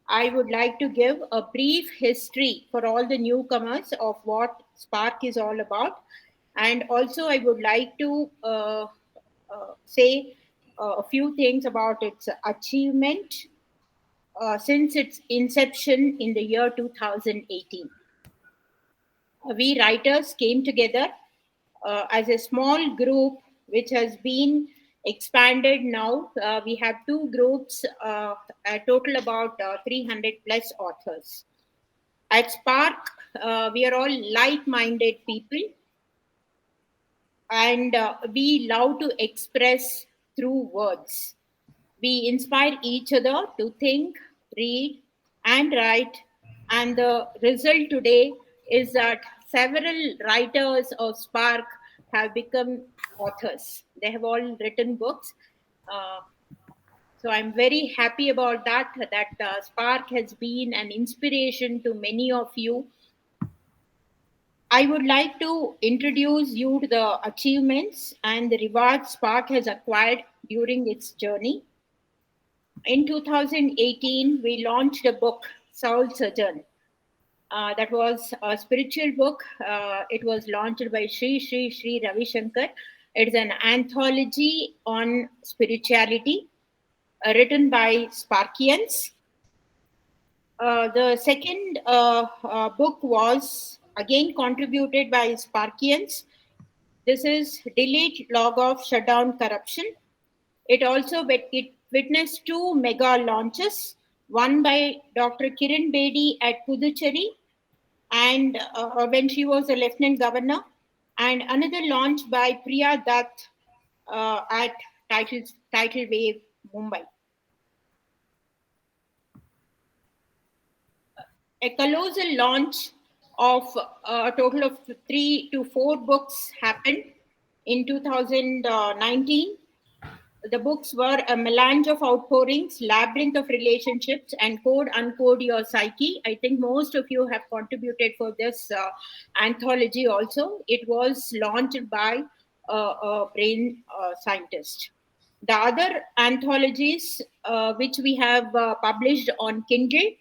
I would like to give a brief history for all the newcomers of what Spark is all about. And also, I would like to say a few things about its achievement since its inception in the year 2018. We writers came together as a small group which has been expanded now. We have two groups, a total about 300 plus authors. At Spark, we are all like minded people, and we love to express through words. We inspire each other to think, read, and write. And the result today is that several writers of Spark have become authors. They have all written books. Uh, so I'm very happy about that. That Spark has been an inspiration to many of you. I would like to introduce you to the achievements and the rewards Spark has acquired during its journey. In 2018, we launched a book, Soul Surgeon. That was a spiritual book. It was launched by Sri Ravi Shankar. It's an anthology on spirituality written by Sparkians. The second book was again contributed by Sparkians. This is Delete Log of Shutdown Corruption. It witnessed two mega launches, one by Dr. Kiran Bedi at Puducherry, and when she was a lieutenant governor, and another launch by Priya Dutt at Tidal Wave, Mumbai. A colossal launch of a total of 3 to 4 books happened in 2019. The books were a melange of outpourings, labyrinth of relationships, and code uncode your psyche. I think most of you have contributed for this anthology also. It was launched by a brain scientist. The other anthologies which we have published on Kindle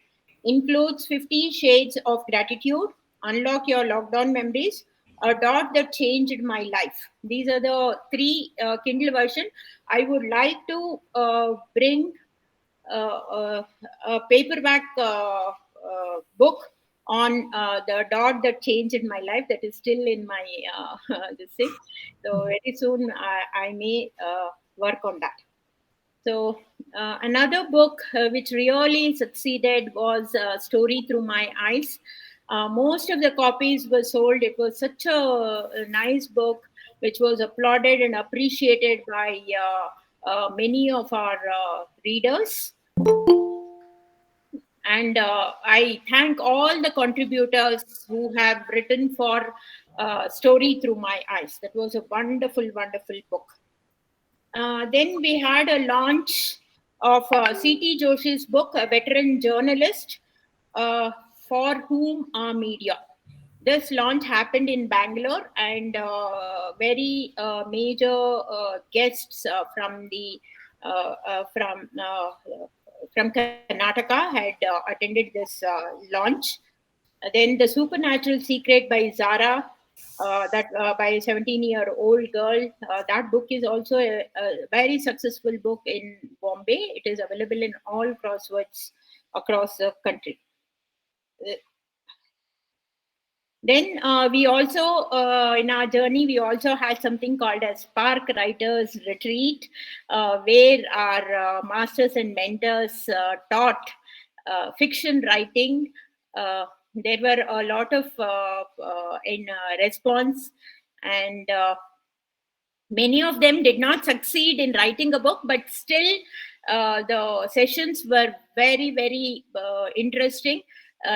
includes 50 Shades of Gratitude, Unlock Your Lockdown Memories, A Dot That Changed My Life. These are the three Kindle version. I would like to bring a paperback book on the dot that changed in my life, that is still in my this thing. So very soon I may work on that. So another book which really succeeded was Story Through My Eyes. Most of the copies were sold. It was such a nice book which was applauded and appreciated by many of our readers. And I thank all the contributors who have written for Story Through My Eyes. That was a wonderful, wonderful book. Then we had a launch of C.T. Joshi's book, A Veteran Journalist, For Whom Are Media. This launch happened in Bangalore, and very major guests from Karnataka had attended this launch. Then The Supernatural Secret by Zara, that by a 17-year-old girl. That book is also a very successful book in Bombay. It is available in all crosswords across the country. Then we also, in our journey, we also had something called as Spark Writers Retreat, where our masters and mentors taught fiction writing. There were a lot of in response, and many of them did not succeed in writing a book, but still the sessions were very, very interesting.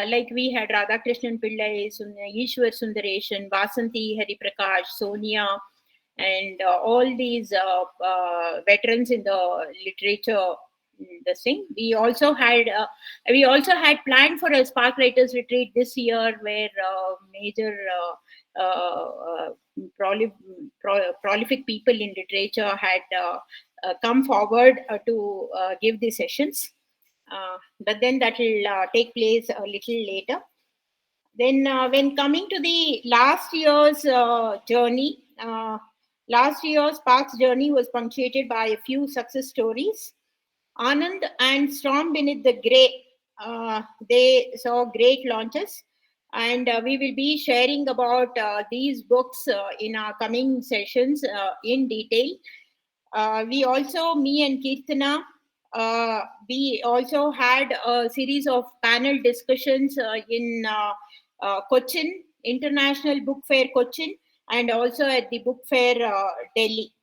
Like we had Radhakrishnan Pillai, Ishwar Sundareshan, Vasanti Hari Prakash, Sonia, and all these veterans in the literature. The thing we also had planned for a Spark Writers Retreat this year, where major prolific people in literature had come forward to give these sessions. but then that will take place a little later. Then, when coming to the last year's journey, last year's Sparks journey was punctuated by a few success stories. Anand and Storm Beneath the Grey, they saw great launches, and we will be sharing about these books in our coming sessions in detail. We also, me and Kirtana, we also had a series of panel discussions in Cochin, International Book Fair Cochin, and also at the Book Fair Delhi.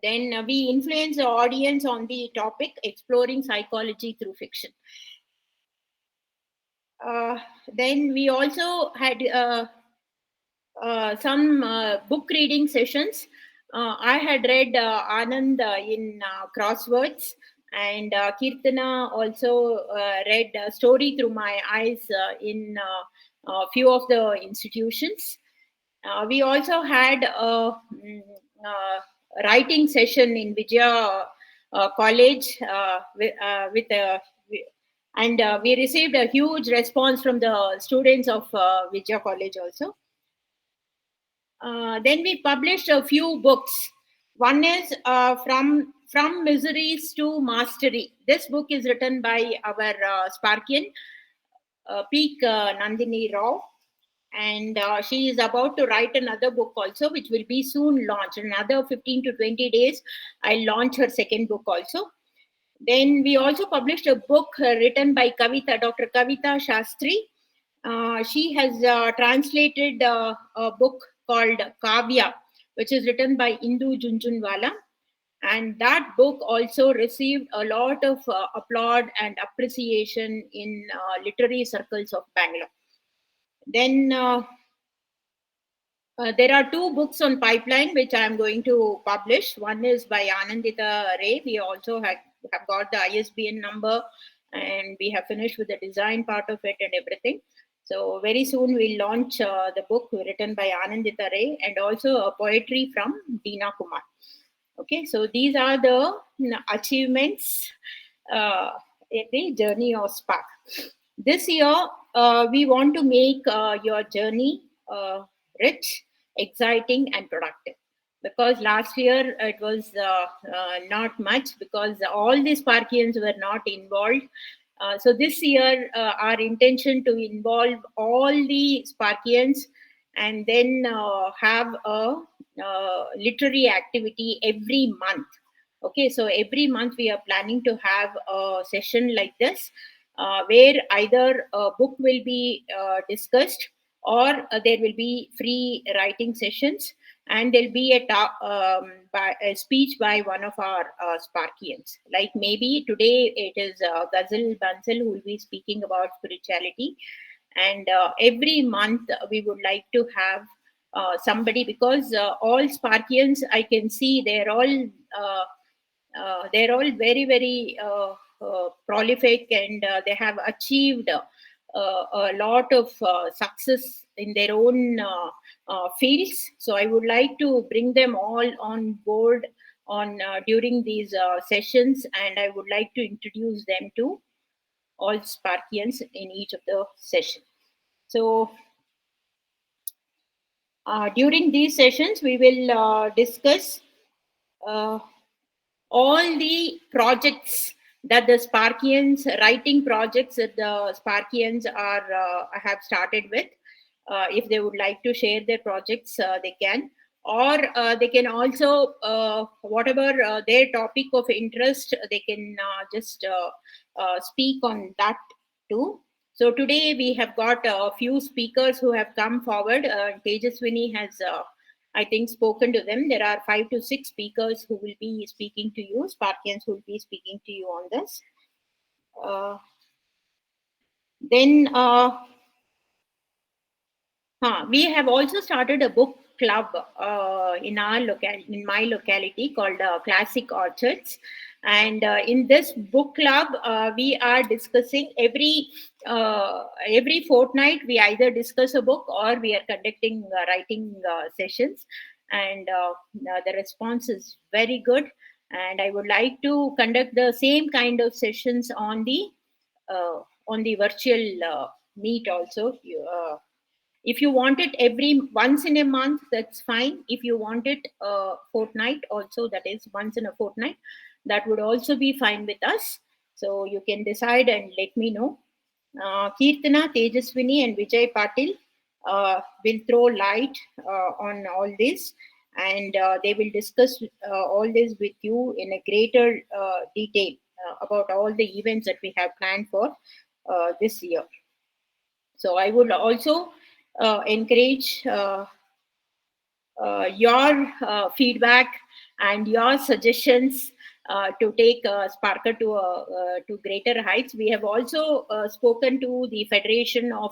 Then we influence the audience on the topic exploring psychology through fiction. Then we also had some book reading sessions. I had read Anand in Crosswords, and Kirtana also read Story Through My Eyes in a few of the institutions. We also had a writing session in Vijaya College with and we received a huge response from the students of Vijaya College also. Then we published a few books. One is From Miseries to Mastery. This book is written by our Sparkian, Peak Nandini Rao, and she is about to write another book also, which will be soon launched. In another 15 to 20 days, I'll launch her second book also. Then we also published a book written by Kavita, Dr. Kavita Shastri. She has translated a book called Kavya, which is written by Indu Junjunwala. And that book also received a lot of applaud and appreciation in literary circles of Bangalore. Then there are two books on pipeline which I am going to publish. One is by Anandita Ray. We also have got the ISBN number, and we have finished with the design part of it and everything. So very soon we'll launch the book written by Anandita Ray, and also a poetry from Deena Kumar. Okay, so these are the achievements in the journey of Spark. This year, we want to make your journey rich, exciting, and productive. Because last year it was not much, because all the Sparkians were not involved. So this year, our intention to involve all the Sparkians, and then have a literary activity every month. Okay, so every month we are planning to have a session like this, where either a book will be discussed, or there will be free writing sessions, and there'll be a speech by one of our Sparkians. Like maybe today it is Ghazal Bansal who will be speaking about spirituality, and every month we would like to have somebody, because all Sparkians, I can see they're all very, very prolific, and they have achieved a lot of success in their own fields. So I would like to bring them all on board on during these sessions, and I would like to introduce them to all Sparkians in each of the sessions. So during these sessions, we will discuss all the projects that the Sparkians, writing projects that the Sparkians have started with. If they would like to share their projects, they can. Or they can also, whatever their topic of interest, they can just speak on that too. So today we have got a few speakers who have come forward. Tejaswini has, I think, spoken to them. There are 5 to 6 speakers who will be speaking to you, Sparkians who will be speaking to you on this. Then we have also started a book club in my locality called Classic Orchards, and in this book club we are discussing every fortnight. We either discuss a book, or we are conducting writing sessions, and the response is very good. and I would like to conduct the same kind of sessions on the virtual meet also. If you want it every once in a month, that's fine. If you want it fortnight also, that is once in a fortnight, that would also be fine with us. So you can decide and let me know. Kirtana, Tejaswini, and Vijay Patil will throw light on all this, and they will discuss all this with you in a greater detail about all the events that we have planned for this year. So I would also encourage your feedback and your suggestions to take Sparker to greater heights. We have also spoken to the Federation of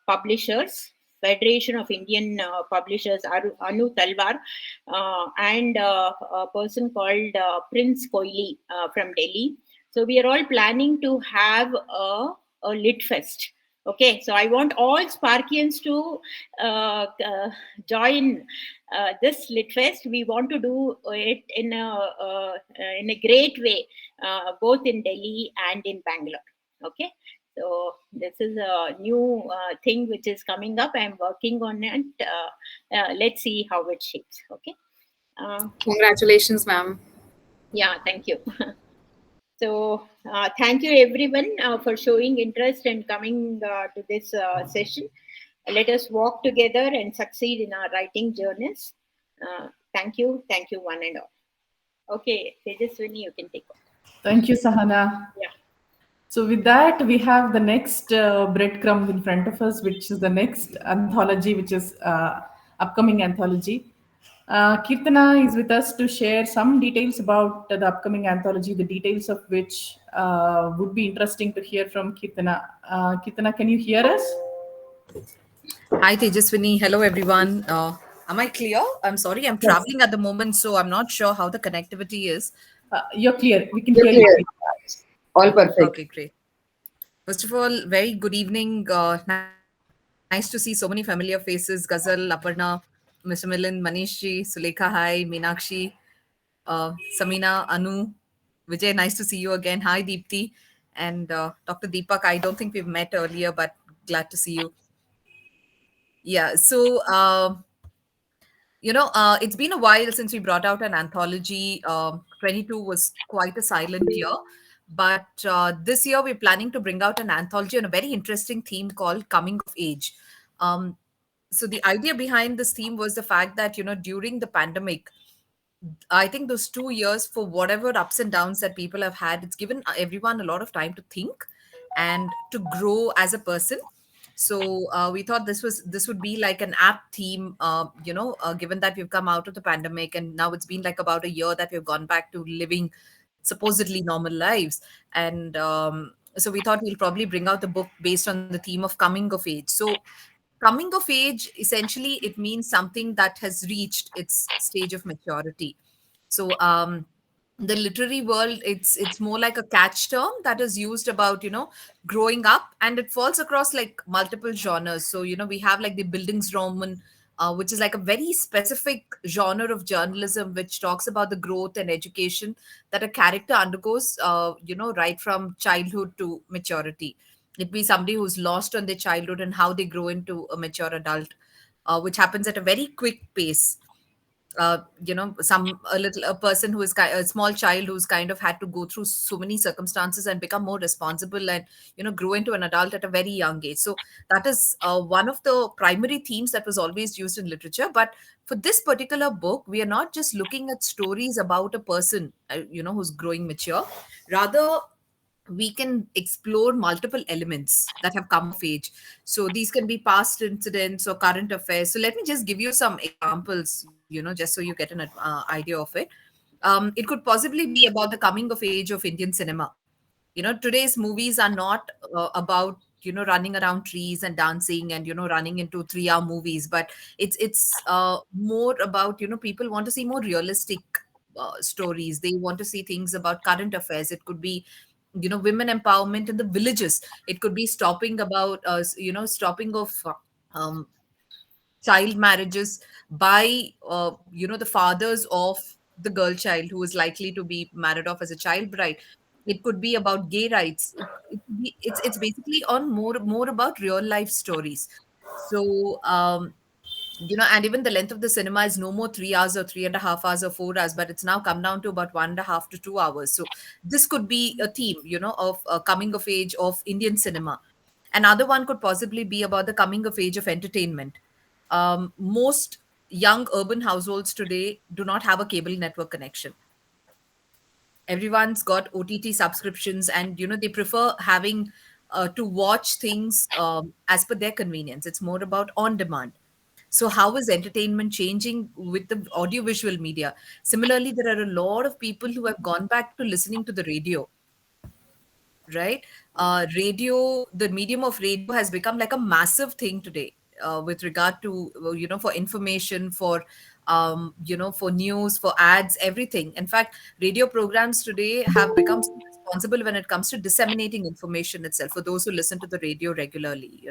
Publishers, Federation of Indian Publishers, Anu Talwar, and a person called Prince Koili from Delhi. So we are all planning to have a lit fest. Okay, so I want all Sparkians to join this lit fest. We want to do it in a great way, both in Delhi and in Bangalore. Okay, so this is a new thing which is coming up. I'm working on it. Let's see how it shapes. Okay. Congratulations, ma'am. Yeah, thank you. So, thank you everyone for showing interest and coming to this session. Let us walk together and succeed in our writing journeys. Thank you, one and all. Okay, Tejaswini, you can take over. Thank you, Sahana. Yeah. So, with that, we have the next breadcrumb in front of us, which is the next anthology, which is upcoming anthology. Kirtana is with us to share some details about the upcoming anthology, the details of which would be interesting to hear from Kirtana. Kirtana, can you hear us? Hi, Tejaswini. Hello, everyone. Am I clear? I'm sorry, I'm Yes, traveling at the moment, so I'm not sure how the connectivity is. you're clear. We can You're hear you. clear. All perfect. Okay, great. First of all, very good evening. Nice to see so many familiar faces: Ghazal, Aparna, Mr. Milan, Manishji, Sulekha, hi, Meenakshi, Samina, Anu, Vijay. Nice to see you again. Hi, Deepthi, and Dr. Deepak. I don't think we've met earlier, but glad to see you. Yeah, so it's been a while since we brought out an anthology. 22 was quite a silent year, but this year we're planning to bring out an anthology on a very interesting theme called Coming of Age. Um, so the idea behind this theme was the fact that, during the pandemic, I think those 2 years, for whatever ups and downs that people have had, it's given everyone a lot of time to think and to grow as a person. So we thought this would be like an apt theme, given that we've come out of the pandemic and now it's been like about a year that we've gone back to living supposedly normal lives. And so we thought we'll probably bring out the book based on the theme of coming of age. So coming of age, essentially it means something that has reached its stage of maturity. So the literary world, it's more like a catch term that is used about, growing up, and it falls across like multiple genres. So we have like the Bildungsroman, which is like a very specific genre of journalism which talks about the growth and education that a character undergoes, right from childhood to maturity. It be somebody who's lost on their childhood and how they grow into a mature adult, which happens at a very quick pace. A person who is a small child who's kind of had to go through so many circumstances and become more responsible and grow into an adult at a very young age. So that is one of the primary themes that was always used in literature. But for this particular book, we are not just looking at stories about a person who's growing mature. Rather, we can explore multiple elements that have come of age. So these can be past incidents or current affairs. So let me just give you some examples, just so you get an idea of it. It could possibly be about the coming of age of Indian cinema. Today's movies are not about running around trees and dancing and running into 3-hour movies, but it's more about people want to see more realistic stories. They want to see things about current affairs. It could be women empowerment in the villages. It could be stopping of um, child marriages by the fathers of the girl child who is likely to be married off as a child bride. It could be about gay rights. It's basically on more about real life stories. So and even the length of the cinema is no more 3 hours or 3.5 hours or 4 hours, but it's now come down to about 1.5 to 2 hours. So this could be a theme, of coming of age of Indian cinema. Another one could possibly be about the coming of age of entertainment. Most young urban households today do not have a cable network connection. Everyone's got OTT subscriptions, and they prefer having to watch things as per their convenience. It's more about on demand. So how is entertainment changing with the audiovisual media? Similarly, there are a lot of people who have gone back to listening to the radio, right? Radio, the medium of radio has become like a massive thing today, with regard to, for information, for, for news, for ads, everything. In fact, radio programs today have become so responsible when it comes to disseminating information itself for those who listen to the radio regularly.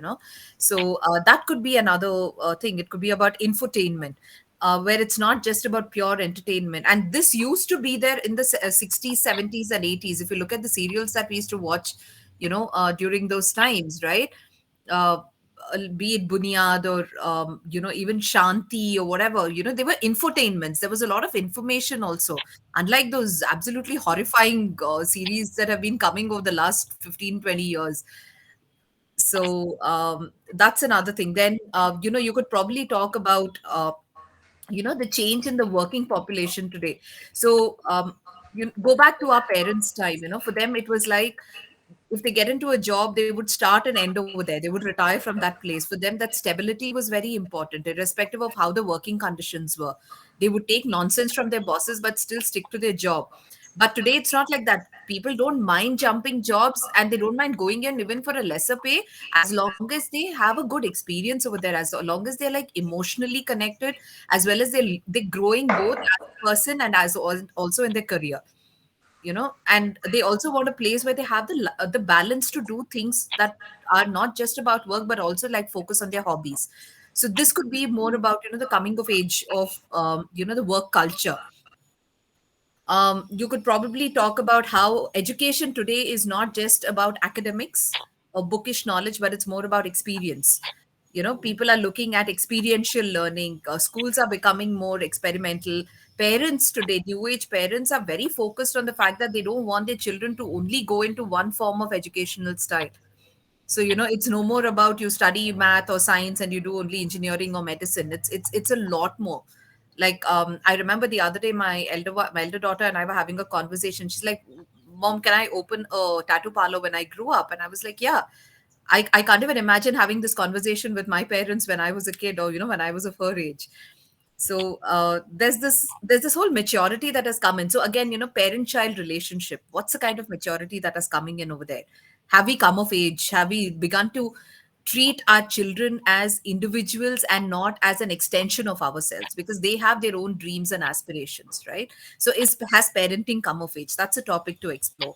So that could be another thing. It could be about infotainment, where it's not just about pure entertainment. And this used to be there in the 60s, 70s, and 80s. If you look at the serials that we used to watch, during those times, right? Uh, be it Bunyad or, even Shanti or whatever, they were infotainments. There was a lot of information also, unlike those absolutely horrifying series that have been coming over the last 15, 20 years. So that's another thing. Then, you could probably talk about, the change in the working population today. So you go back to our parents' time. For them it was like, if they get into a job, they would start and end over there. They would retire from that place. For them, that stability was very important, irrespective of how the working conditions were. They would take nonsense from their bosses, but still stick to their job. But today, it's not like that. People don't mind jumping jobs, and they don't mind going in even for a lesser pay, as long as they have a good experience over there, as long as they're like emotionally connected, as well as they're growing both as a person and as also in their career. And they also want a place where they have the balance to do things that are not just about work, but also like focus on their hobbies. So this could be more about the coming of age of the work culture. You could probably talk about how education today is not just about academics or bookish knowledge, but it's more about experience. People are looking at experiential learning. Schools are becoming more experimental. Parents today, new age parents, are very focused on the fact that they don't want their children to only go into one form of educational style. So it's no more about you study math or science and you do only engineering or medicine. It's a lot more. Like, I remember the other day, my elder daughter and I were having a conversation. She's like, "Mom, can I open a tattoo parlor when I grew up?" And I was like, "Yeah." I can't even imagine having this conversation with my parents when I was a kid, or when I was of her age. So there's this whole maturity that has come in. So again, parent child relationship, what's the kind of maturity that is coming in over there? Have we come of age? Have we begun to treat our children as individuals and not as an extension of ourselves, because they have their own dreams and aspirations, right? So has parenting come of age? That's a topic to explore.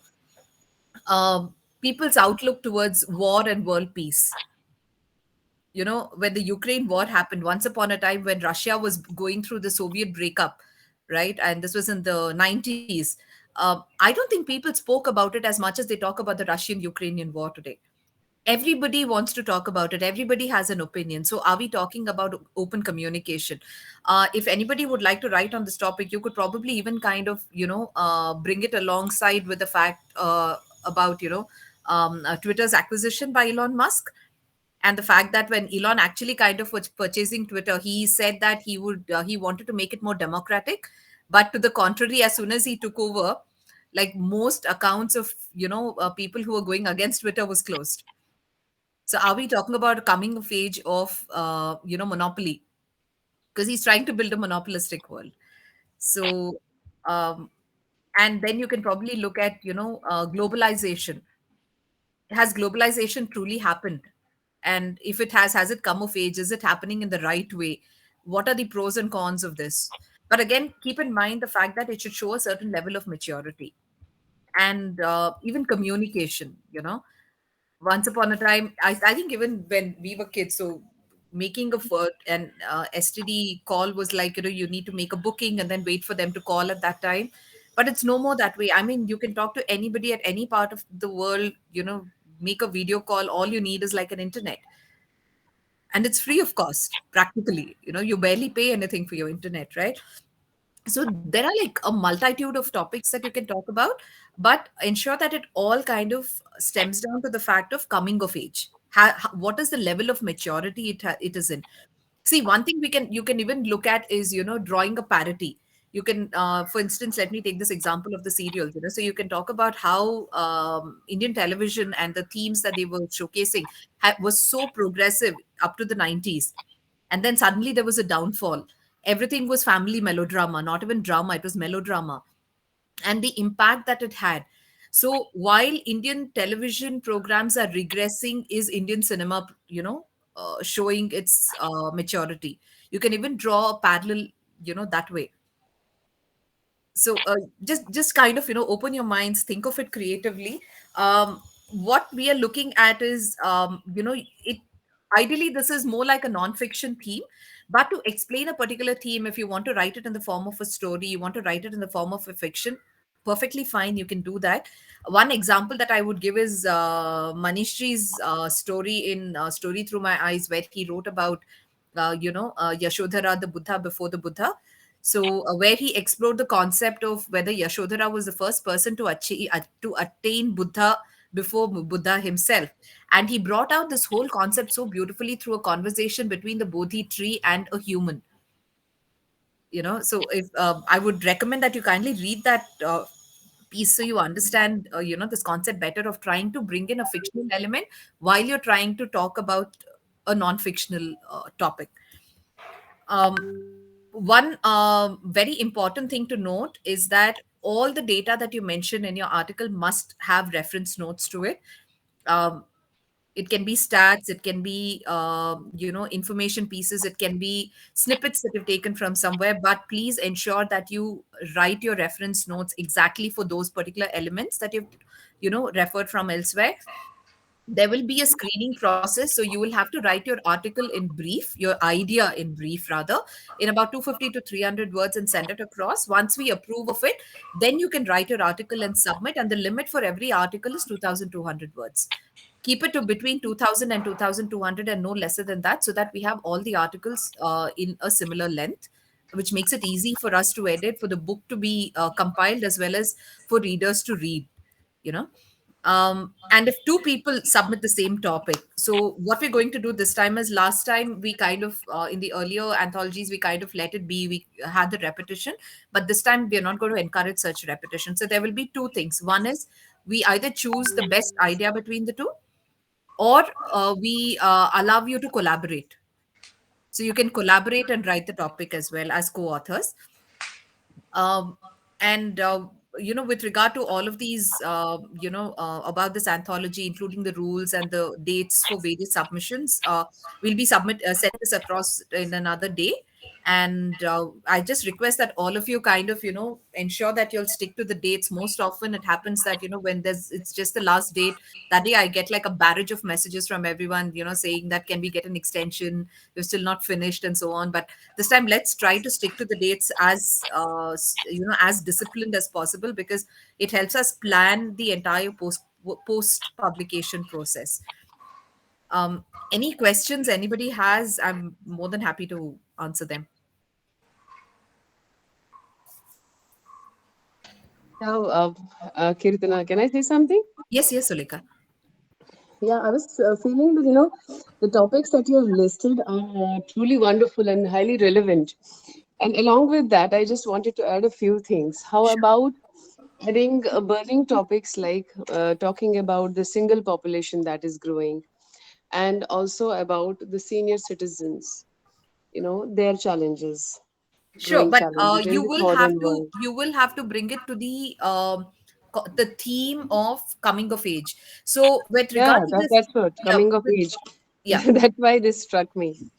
People's outlook towards war and world peace. When the Ukraine war happened, once upon a time when Russia was going through the Soviet breakup, right? And this was in the 90s. I don't think people spoke about it as much as they talk about the Russian Ukrainian war today. Everybody wants to talk about it. Everybody has an opinion. So are we talking about open communication? If anybody would like to write on this topic, you could probably even kind of, bring it alongside with the fact about, Twitter's acquisition by Elon Musk. And the fact that when Elon actually kind of was purchasing Twitter, he said that he wanted to make it more democratic. But to the contrary, as soon as he took over, like most accounts of people who were going against Twitter was closed. So are we talking about a coming of age of monopoly? Because he's trying to build a monopolistic world. So um, and then you can probably look at globalization. Has globalization truly happened? And if it has it come of age? Is it happening in the right way? What are the pros and cons of this? But again, keep in mind the fact that it should show a certain level of maturity and even communication. Once upon a time, I think even when we were kids, so making an STD call was like, you need to make a booking and then wait for them to call at that time. But it's no more that way. I mean, you can talk to anybody at any part of the world, make a video call. All you need is like an internet, and it's free of cost practically. You barely pay anything for your internet, right? So there are like a multitude of topics that you can talk about, but ensure that it all kind of stems down to the fact of coming of age. What is the level of maturity it is in? See, one thing you can even look at is, drawing a parity. You can, for instance, let me take this example of the serials. So you can talk about how Indian television and the themes that they were showcasing was so progressive up to the 90s, and then suddenly there was a downfall. Everything was family melodrama, not even drama, it was melodrama, and the impact that it had. So while Indian television programs are regressing, is Indian cinema, showing its maturity. You can even draw a parallel, that way. So just kind of, open your minds, think of it creatively. What we are looking at is, it ideally this is more like a non-fiction theme, but to explain a particular theme, if you want to write it in the form of a story, you want to write it in the form of a fiction, perfectly fine, you can do that. One example that I would give is Manishji's story in Story Through My Eyes, where he wrote about Yashodhara, the Buddha before the Buddha. So, where he explored the concept of whether Yashodhara was the first person to attain Buddha before Buddha himself, and he brought out this whole concept so beautifully through a conversation between the Bodhi tree and a human. So if I would recommend that you kindly read that piece, so you understand, this concept better of trying to bring in a fictional element while you're trying to talk about a non-fictional topic. One very important thing to note is that all the data that you mention in your article must have reference notes to it. Um, it can be stats, it can be information pieces, it can be snippets that you've taken from somewhere, but please ensure that you write your reference notes exactly for those particular elements that you've referred from elsewhere. There will be a screening process, so you will have to write your article in brief, your idea in brief rather, in about 250 to 300 words, and send it across. Once we approve of it, then you can write your article and submit, and the limit for every article is 2200 words. Keep it to between 2000 and 2200 and no lesser than that, so that we have all the articles in a similar length, which makes it easy for us to edit, for the book to be compiled, as well as for readers to read, you know and if two people submit the same topic, so what we're going to do this time is, last time we kind of in the earlier anthologies we kind of let it be, we had the repetition, but this time we're not going to encourage such repetition. So there will be two things. One is, we either choose the best idea between the two, or we allow you to collaborate. So you can collaborate and write the topic as well as co-authors. um, and with regard to all of these, about this anthology, including the rules and the dates for various submissions, we'll be send this across in another day. And I just request that all of you kind of ensure that you'll stick to the dates. Most often it happens that when it's just the last date, that day I get like a barrage of messages from everyone saying that, can we get an extension, we're still not finished, and so on. But this time let's try to stick to the dates as as disciplined as possible, because it helps us plan the entire post publication process. Any questions anybody has, I'm more than happy to answer them. Now, Kirtana, can I say something? Yes, Sulekha. Yeah, I was feeling that, the topics that you have listed are truly wonderful and highly relevant. And along with that, I just wanted to add a few things. How about adding burning topics like talking about the single population that is growing, and also about the senior citizens, their challenges. Sure, Growing but challenges in you this will have modern to world. bring it to the theme of coming of age. So with Yeah, regard to this, that's what yeah, coming of age. yeah, That's why this struck me.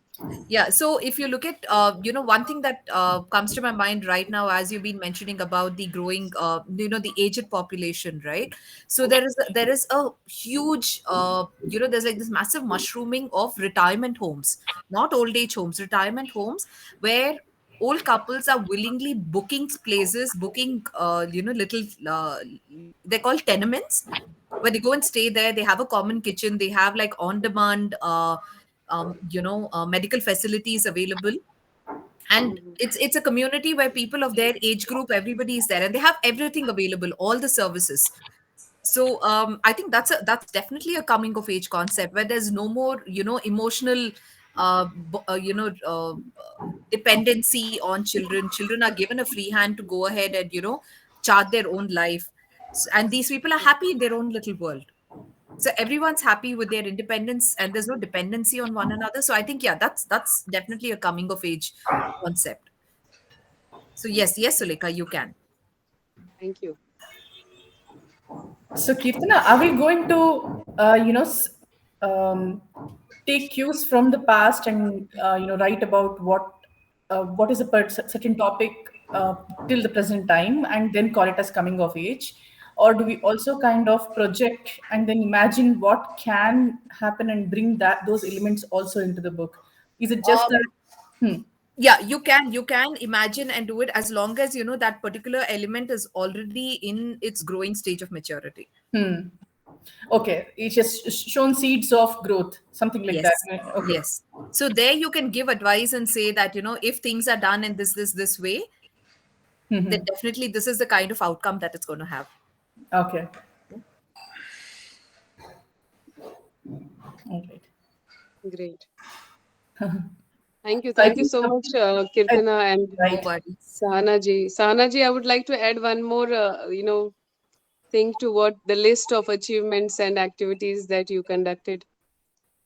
Yeah. So if you look at, one thing that comes to my mind right now, as you've been mentioning about the growing, the aged population, right? So there is a huge, there's like this massive mushrooming of retirement homes, not old age homes, retirement homes, where old couples are willingly booking places, booking, little, they're called tenements, where they go and stay there. They have a common kitchen. They have like on demand, medical facilities available, and it's a community where people of their age group, everybody is there, and they have everything available, all the services. So I think that's definitely a coming of age concept, where there's no more, emotional, dependency on children. Children are given a free hand to go ahead and, chart their own life. And these people are happy in their own little world. So everyone's happy with their independence, and there's no dependency on one another. So I think, yeah, that's definitely a coming of age concept. So yes, Sulika, you can. Thank you. So, Kirtana, are we going to, um, take cues from the past and write about what is a certain topic till the present time, and then call it as coming of age, or do we also kind of project and then imagine what can happen and bring those elements also into the book? Is it just that? Um, Hmm. yeah, you can imagine and do it, as long as that particular element is already in its growing stage of maturity. Hmm. Okay, it's just shown seeds of growth, something like that. Yes, Okay. yes. So there you can give advice and say that, if things are done in this way, then Mhm. definitely this is the kind of outcome that it's going to have. Okay. All right. Great. Thank you. So I Thank you think so much, Kirtana and No right. worries. Sahana ji. Sahana ji, I would like to add one more, thing to what the list of achievements and activities that you conducted.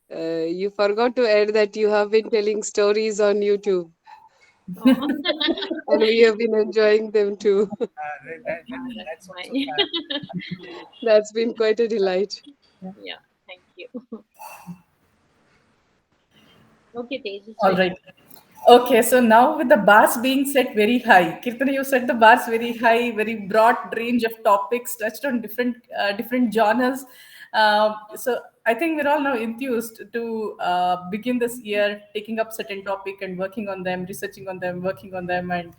You forgot to add that you have been telling stories on YouTube, Oh, and we have been enjoying them too. that's fine. That's been quite a delight. Yeah, thank you. Okay, All Tejaswi. right. Okay, so now with the bars being set very high, Kirtana, you set the bars very high, very broad range of topics touched on different genres. So I think we're all now enthused to begin this year taking up certain topic and working on them, researching on them, working on them, and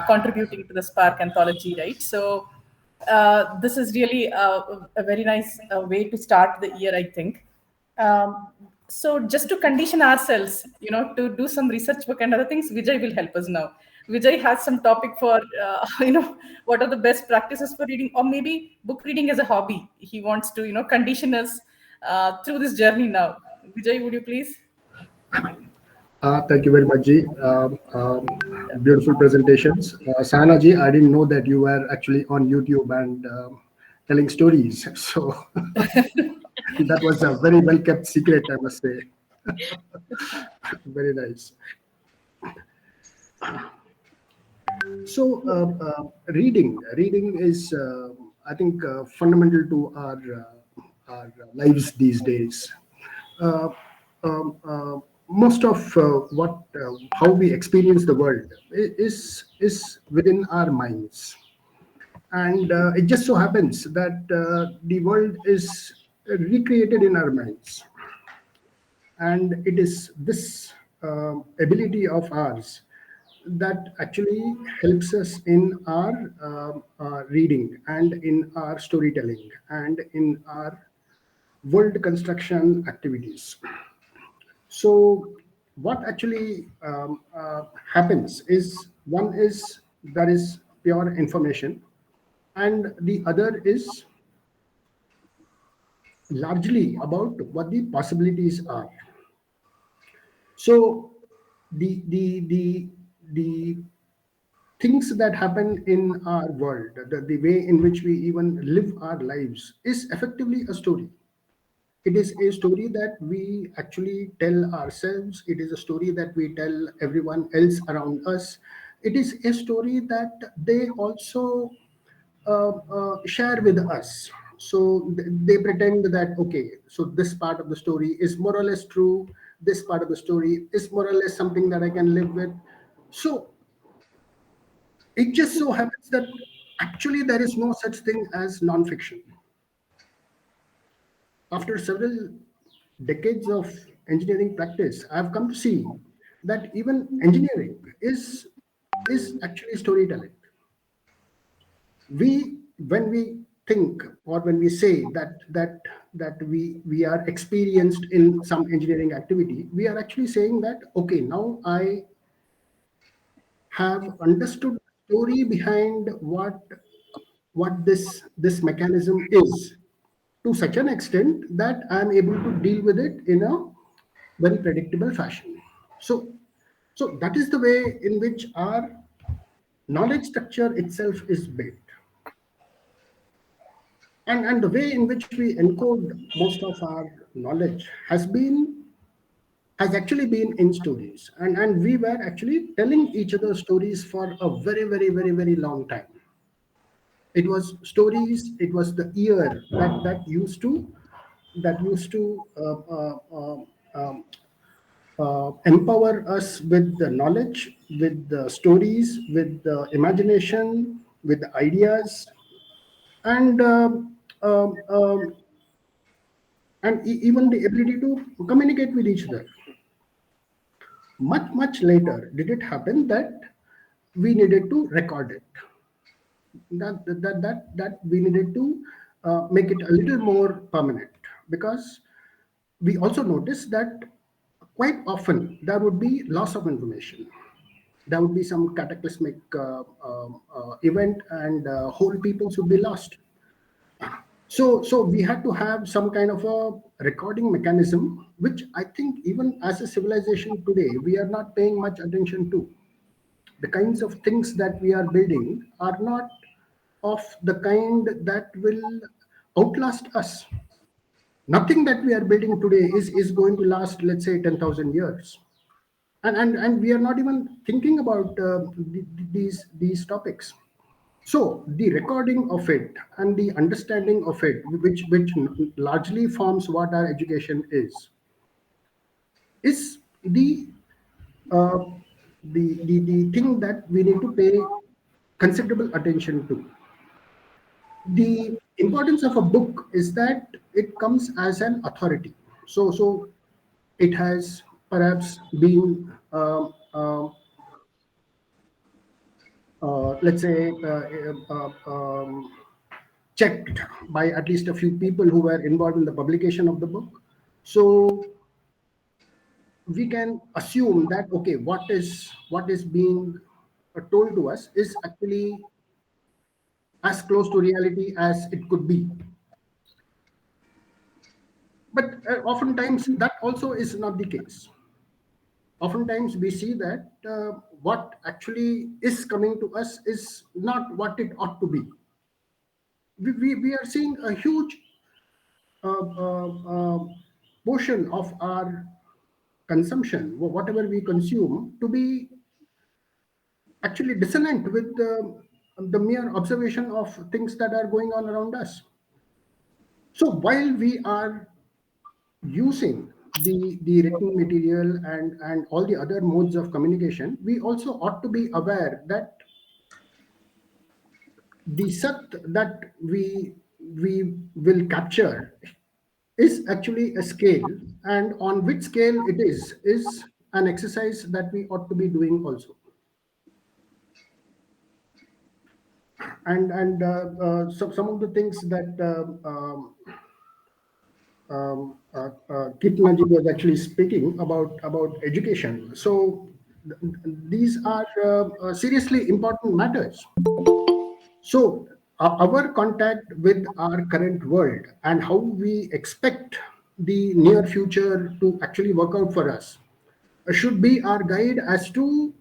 contributing to the Spark anthology, right? So this is really a very nice way to start the year, I think. So just to condition ourselves, to do some research work and other things, Vijay will help us now. Vijay has some topic for, what are the best practices for reading, or maybe book reading as a hobby. He wants to, condition us through this journey now. Vijay, would you please? Thank you very much, Ji. Beautiful presentations. Sahana Ji, I didn't know that you were actually on YouTube and telling stories. So that was a very well kept secret, I must say. Very nice. So reading is, I think, fundamental to our lives these days. Uh, Most of how we experience the world is within our minds, and it just so happens that the world is recreated in our minds, and it is this ability of ours that actually helps us in our reading and in our storytelling and in our world construction activities. So what actually happens is, one is that is pure information, and the other is largely about what the possibilities are. So the things that happen in our world, the way in which we even live our lives, is effectively a story. It is a story that we actually tell ourselves. It is a story that we tell everyone else around us. It is a story that they also share with us. So they pretend that, okay, so this part of the story is more or less true. This part of the story is more or less something that I can live with. So it just so happens that actually there is no such thing as non-fiction. After several decades of engineering practice, I've come to see that even engineering is actually storytelling. When we think, or when we say that we are experienced in some engineering activity, we are actually saying that, okay, now I have understood the story behind what this mechanism is, to such an extent that I am able to deal with it in a very predictable fashion. So that is the way in which our knowledge structure itself is built. And the way in which we encode most of our knowledge has actually been in stories. And we were actually telling each other stories for a very, very, very, very long time. It was stories, it was the ear that used to empower us with the knowledge, with the stories, with the imagination, with the ideas, and um, um, even the ability to communicate with each other. Much later did it happen that we needed to record it. That we needed to make it a little more permanent, because we also noticed that quite often there would be loss of information. There would be some cataclysmic event, and whole peoples would be lost. So we had to have some kind of a recording mechanism, which I think even as a civilization today, we are not paying much attention to. The kinds of things that we are building are not of the kind that will outlast us. Nothing that we are building today is going to last, let's say, 10,000 years. And we are not even thinking about these topics. So the recording of it and the understanding of it, which largely forms what our education is uh, the thing that we need to pay considerable attention to. The importance of a book is that it comes as an authority. So it has perhaps been let's say checked by at least a few people who were involved in the publication of the book. So we can assume that, okay, what is being told to us is actually as close to reality as it could be. But oftentimes that also is not the case. Oftentimes we see that what actually is coming to us is not what it ought to be. We are seeing a huge portion of our consumption, whatever we consume, to be actually dissonant with the mere observation of things that are going on around us. So while we are using the written material and all the other modes of communication, we also ought to be aware that the sat that we will capture is actually a scale, and on which scale it is an exercise that we ought to be doing also. And some of the things that Kitnaji was actually speaking about education. So these are seriously important matters. So our contact with our current world and how we expect the near future to actually work out for us should be our guide as to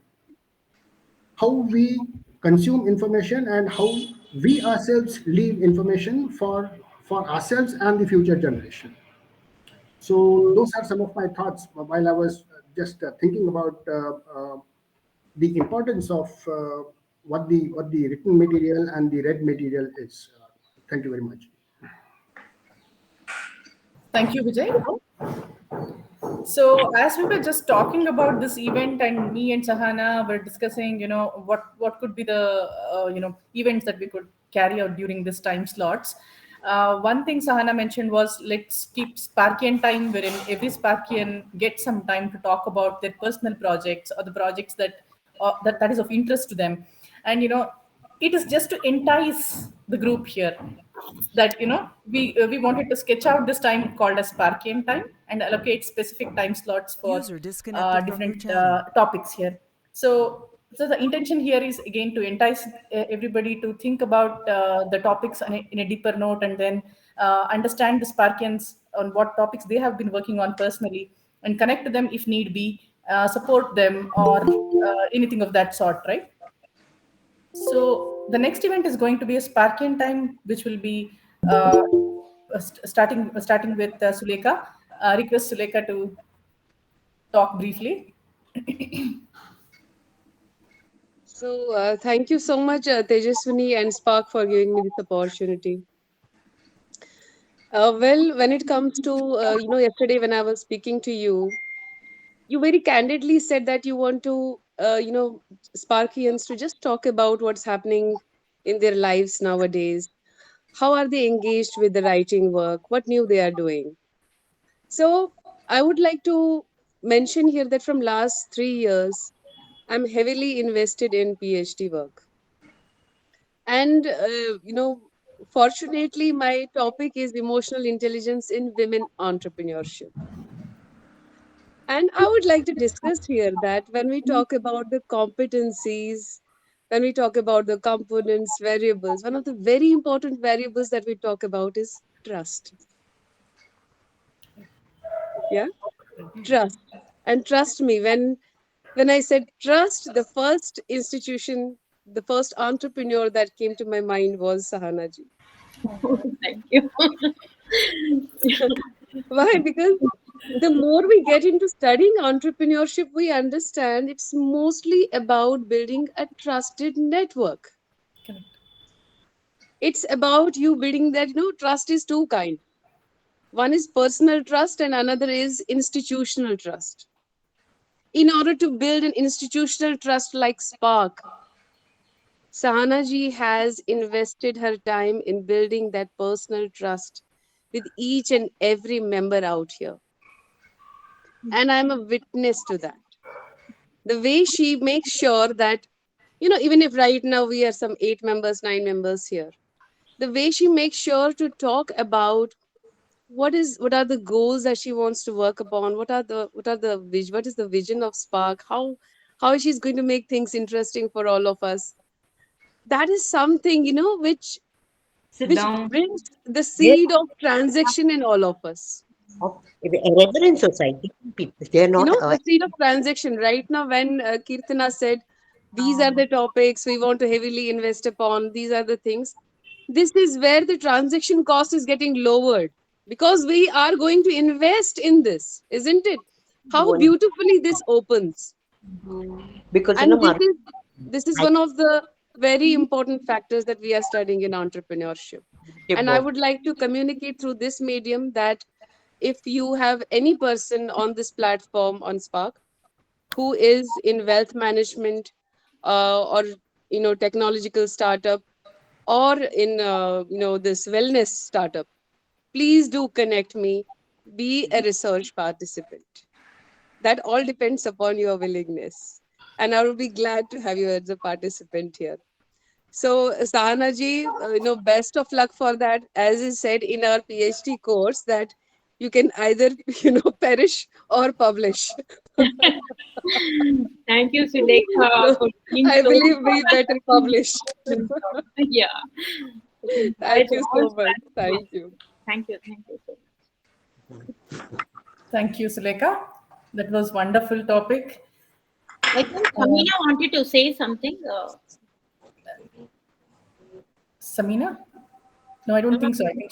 how we consume information and how we ourselves leave information for ourselves and the future generation. So those are some of my thoughts while I was just thinking about the importance of what the written material and the read material is. Thank you very much. Thank you, Vijay. So as we were just talking about this event, and me and Sahana were discussing, what could be the events that we could carry out during this time slots. One thing Sahana mentioned was, let's keep Sparkian time, wherein every Sparkian gets some time to talk about their personal projects or the projects that is of interest to them. And it is just to entice the group here that we wanted to sketch out this time called as Sparkian time and allocate specific time slots for User disconnected from your different channel. topics here. So the intention here is again to entice everybody to think about the topics in a deeper note, and then understand the Sparkians on what topics they have been working on personally, and connect to them if need be, support them, or anything of that sort, right? So the next event is going to be a Sparkian time, which will be starting with Sulekha. Request Sulekha to talk briefly. So thank you so much, Tejaswini and Spark, for giving me this opportunity. Well, when it comes to, yesterday when I was speaking to you, you very candidly said that you want to, Sparkians to just talk about what's happening in their lives nowadays. How are they engaged with the writing work? What new they are doing? So I would like to mention here that from last 3 years, I'm heavily invested in PhD work. And, fortunately, my topic is emotional intelligence in women entrepreneurship. And I would like to discuss here that when we talk about the competencies, when we talk about the components, variables, one of the very important variables that we talk about is trust. Yeah, trust. And trust me, when I said trust, the first institution, the first entrepreneur that came to my mind was Sahana ji. Thank you. Why? Because the more we get into studying entrepreneurship, we understand it's mostly about building a trusted network. Correct. It's about you building that, trust is two kind. One is personal trust and another is institutional trust. In order to build an institutional trust like Spark, Sahana ji has invested her time in building that personal trust with each and every member out here. And I'm a witness to that. The way she makes sure that, even if right now we are some 8 members, 9 members here, the way she makes sure to talk about what are the goals that she wants to work upon, what is the vision of Spark, how she's going to make things interesting for all of us. That is something, which brings the seed of transaction in all of us. Of reverend society, people, they are not. The seed of transaction. Right now, when Kirtana said, these are the topics we want to heavily invest upon, these are the things, this is where the transaction cost is getting lowered because we are going to invest in this, isn't it? How beautifully this opens. Because and this is one of the very important factors that we are studying in entrepreneurship. And I would like to communicate through this medium that if you have any person on this platform on Spark who is in wealth management or technological startup or in this wellness startup, please do connect me. Be a research participant. That all depends upon your willingness, and I will be glad to have you as a participant here. So Sahana ji, best of luck for that. As is said in our PhD course, that you can either perish or publish. Thank you, Sulekha. I believe we better publish. Yeah. Thank you so much. Thank you. Thank you. Thank you so much. Thank you, Sulekha. That was wonderful topic. I think Samina wanted to say something. Samina? No, I don't think so. I think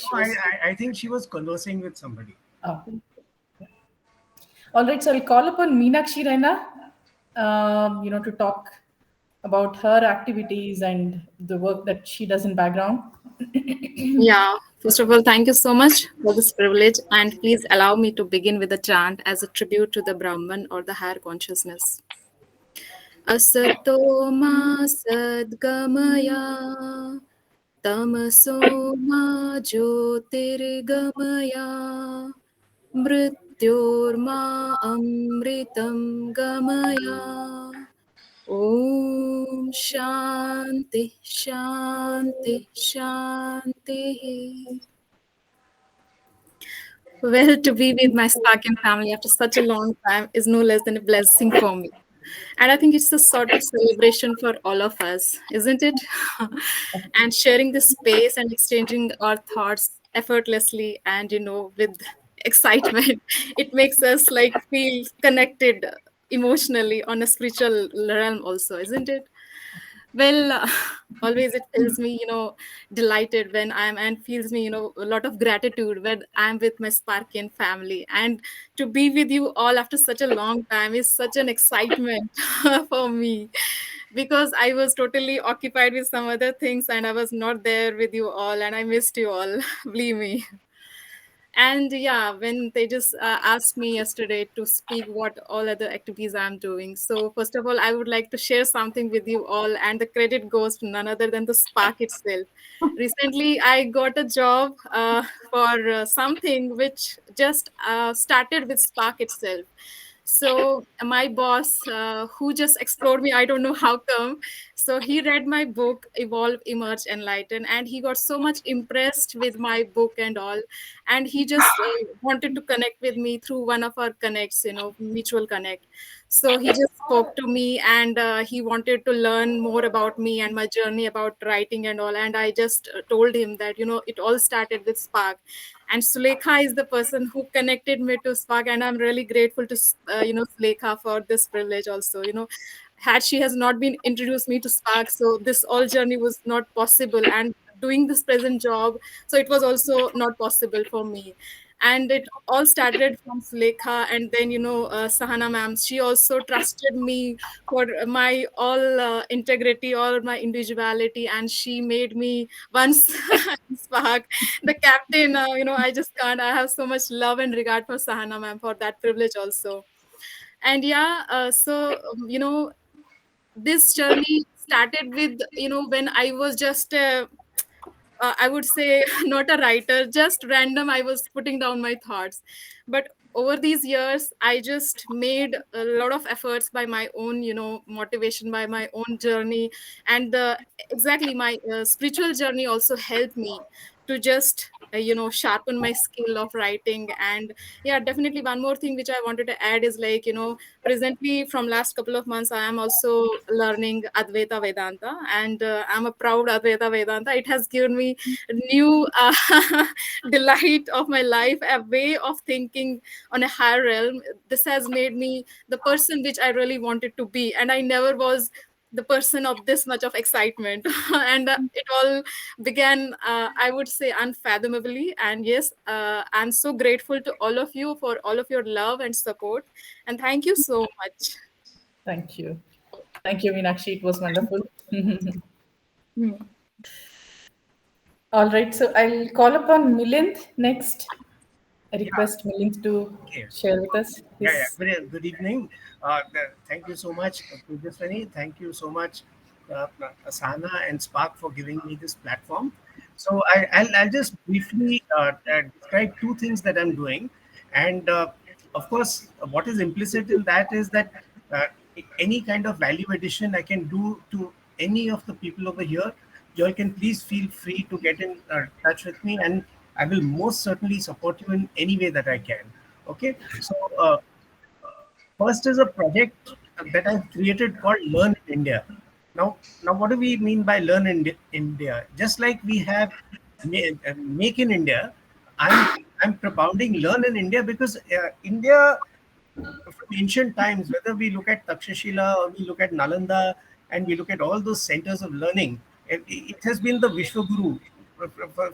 I think she was conversing with somebody. Oh. All right, so I'll call upon Meenakshi Raina, to talk about her activities and the work that she does in background. Yeah, First of all, thank you so much for this privilege, and please allow me to begin with a chant as a tribute to the Brahman or the higher consciousness. Asato ma sadgamaya, tamaso ma jyotirgamaya, mrityorma amritam gamaya. Om Shanti Shanti Shanti. Well, to be with my Sparkin family after such a long time is no less than a blessing for me. And I think it's a sort of celebration for all of us, isn't it? And sharing this space and exchanging our thoughts effortlessly and, with excitement, it makes us like feel connected emotionally on a spiritual realm also, isn't it? Well, always it feels me, delighted when I'm and feels me, a lot of gratitude when I'm with my Sparkian family. And to be with you all after such a long time is such an excitement for me because I was totally occupied with some other things and I was not there with you all and I missed you all, believe me. And yeah, when they just asked me yesterday to speak what all other activities I'm doing. So first of all, I would like to share something with you all, and the credit goes to none other than the Spark itself. Recently, I got a job for something which just started with Spark itself. So my boss, who just explored me, I don't know how come. So he read my book, Evolve, Emerge, Enlighten, and he got so much impressed with my book and all, and he just wanted to connect with me through one of our connects, mutual connect. So he just spoke to me and he wanted to learn more about me and my journey about writing and all, and I just told him that it all started with Spark, and Sulekha is the person who connected me to Spark, and I'm really grateful to Sulekha for this privilege also. Had she has not been introduced me to Spark, so this all journey was not possible, and doing this present job, so it was also not possible for me. And it all started from Sulekha, and then Sahana ma'am, she also trusted me for my all integrity, all my individuality, and she made me once Spark the captain. I just can't. I have so much love and regard for Sahana ma'am for that privilege also. And yeah, so this journey started with when I was just I would say not a writer, just random. I was putting down my thoughts. But over these years, I just made a lot of efforts by my own, motivation, by my own journey. And exactly my spiritual journey also helped me to just, sharpen my skill of writing. And yeah, definitely one more thing which I wanted to add is like, presently from last couple of months, I am also learning Advaita Vedanta, and I'm a proud Advaita Vedanta. It has given me new delight of my life, a way of thinking on a higher realm. This has made me the person which I really wanted to be, and I never was the person of this much of excitement. And it all began, I would say, unfathomably. And yes, I'm so grateful to all of you for all of your love and support, and thank you so much. Thank you. Thank you, Meenakshi. It was wonderful. All right. So I'll call upon Milind next. I request Milind to Okay. share with us. Yeah. Good evening. Thank you so much, Pujaswani. Thank you so much, Asana and Spark, for giving me this platform. So I'll just briefly describe two things that I'm doing. And of course, what is implicit in that is that uh, any kind of value addition I can do to any of the people over here, you all can please feel free to get in touch with me, and I will most certainly support you in any way that I can. Okay. So first is a project that I've created called Learn in India. Now, what do we mean by Learn in India? Just like we have Make in India, I'm propounding Learn in India because India, from ancient times, whether we look at Takshashila or we look at Nalanda and we look at all those centers of learning, it has been the Vishwaguru.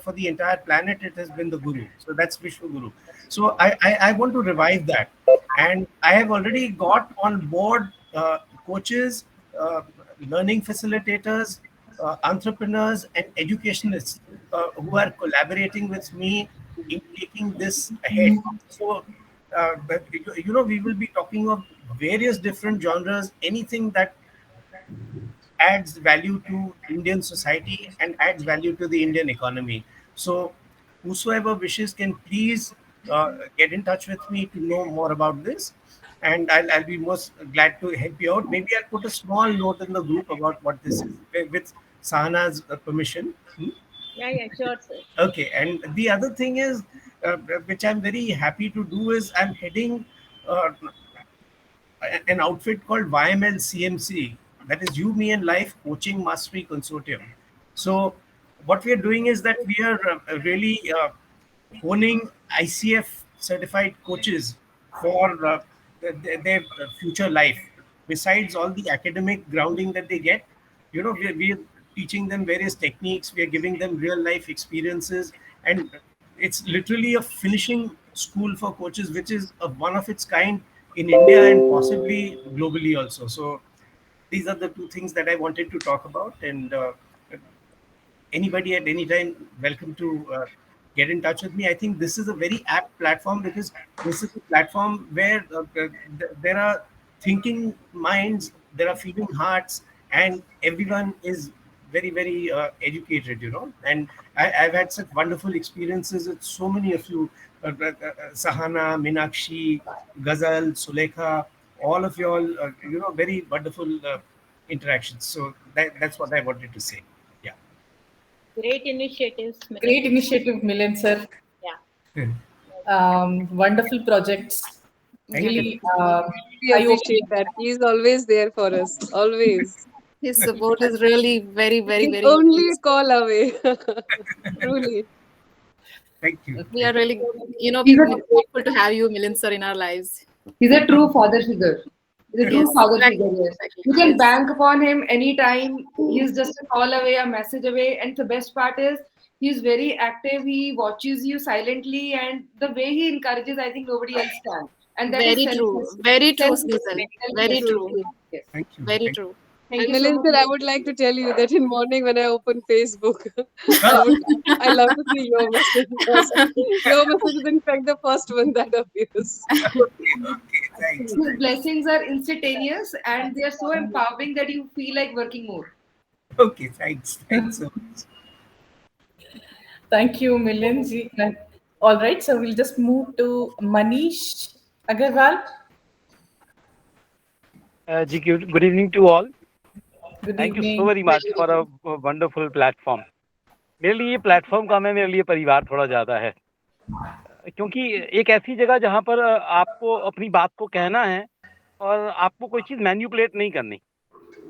For the entire planet, it has been the Guru. So that's Vishwaguru. So I want to revive that. And I have already got on board coaches, learning facilitators, entrepreneurs, and educationists who are collaborating with me in taking this ahead. So, but, we will be talking of various different genres, anything that adds value to Indian society and adds value to the Indian economy. So, whosoever wishes can please get in touch with me to know more about this, and I'll be most glad to help you out. Maybe I'll put a small note in the group about what this is with Sahana's permission. Yeah, sure, sir. Okay, and the other thing is, which I'm very happy to do, is I'm heading uh, an outfit called YML CMC, that is You, Me, and Life Coaching Mastery Consortium. So, what we are doing is that we are really honing ICF certified coaches for their future life. Besides all the academic grounding that they get, we are teaching them various techniques, we are giving them real life experiences, and it's literally a finishing school for coaches, which is one of its kind in India and possibly globally also. So these are the two things that I wanted to talk about, and anybody at any time welcome to get in touch with me. I think this is a very apt platform because this is a platform where there are thinking minds, there are feeling hearts, and everyone is very, very educated, and I've had such wonderful experiences with so many of you, Sahana, Minakshi, Ghazal, Sulekha, all of you all, very wonderful interactions. So that's what I wanted to say. Yeah. Great initiatives. Milind. Great initiative, Milind sir. Yeah. Wonderful projects. Really, We appreciate that. He's always there for us. Always. His support is really very, very, He's very. only a call away. Truly. Thank you. We are really, He's a- grateful to have you, Milind sir, in our lives. He's a true father figure. He's a true Yes, father exactly, figure, yes. exactly. You can Yes. bank upon him anytime. He's just a call away, a message away. And the best part is he's very active. He watches you silently, and the way he encourages, I think nobody else can. And that is Very true. selfless. Very true, Selfless. Sneezal. Selfless. Very true. Yes. Thank you. Very Thank true. Thank And you so Milind sir, much. I would like to tell you that in morning when I open Facebook, I love to see your messages. Your message is in fact the first one that appears. Okay, thanks. His blessings are instantaneous and they are so empowering that you feel like working more. Okay, thanks. Thanks so much. thank you, Milind ji. All right, so we'll just move to Manish Agarwal. Good evening to all. Good Thank you evening. so very much for a wonderful platform. मेरे लिए ये platform का मेरे लिए परिवार थोड़ा ज़्यादा है, क्योंकि एक ऐसी जगह जहाँ पर आपको अपनी बात को कहना है और आपको कोई चीज़ मैन्युपुलेट नहीं करनी।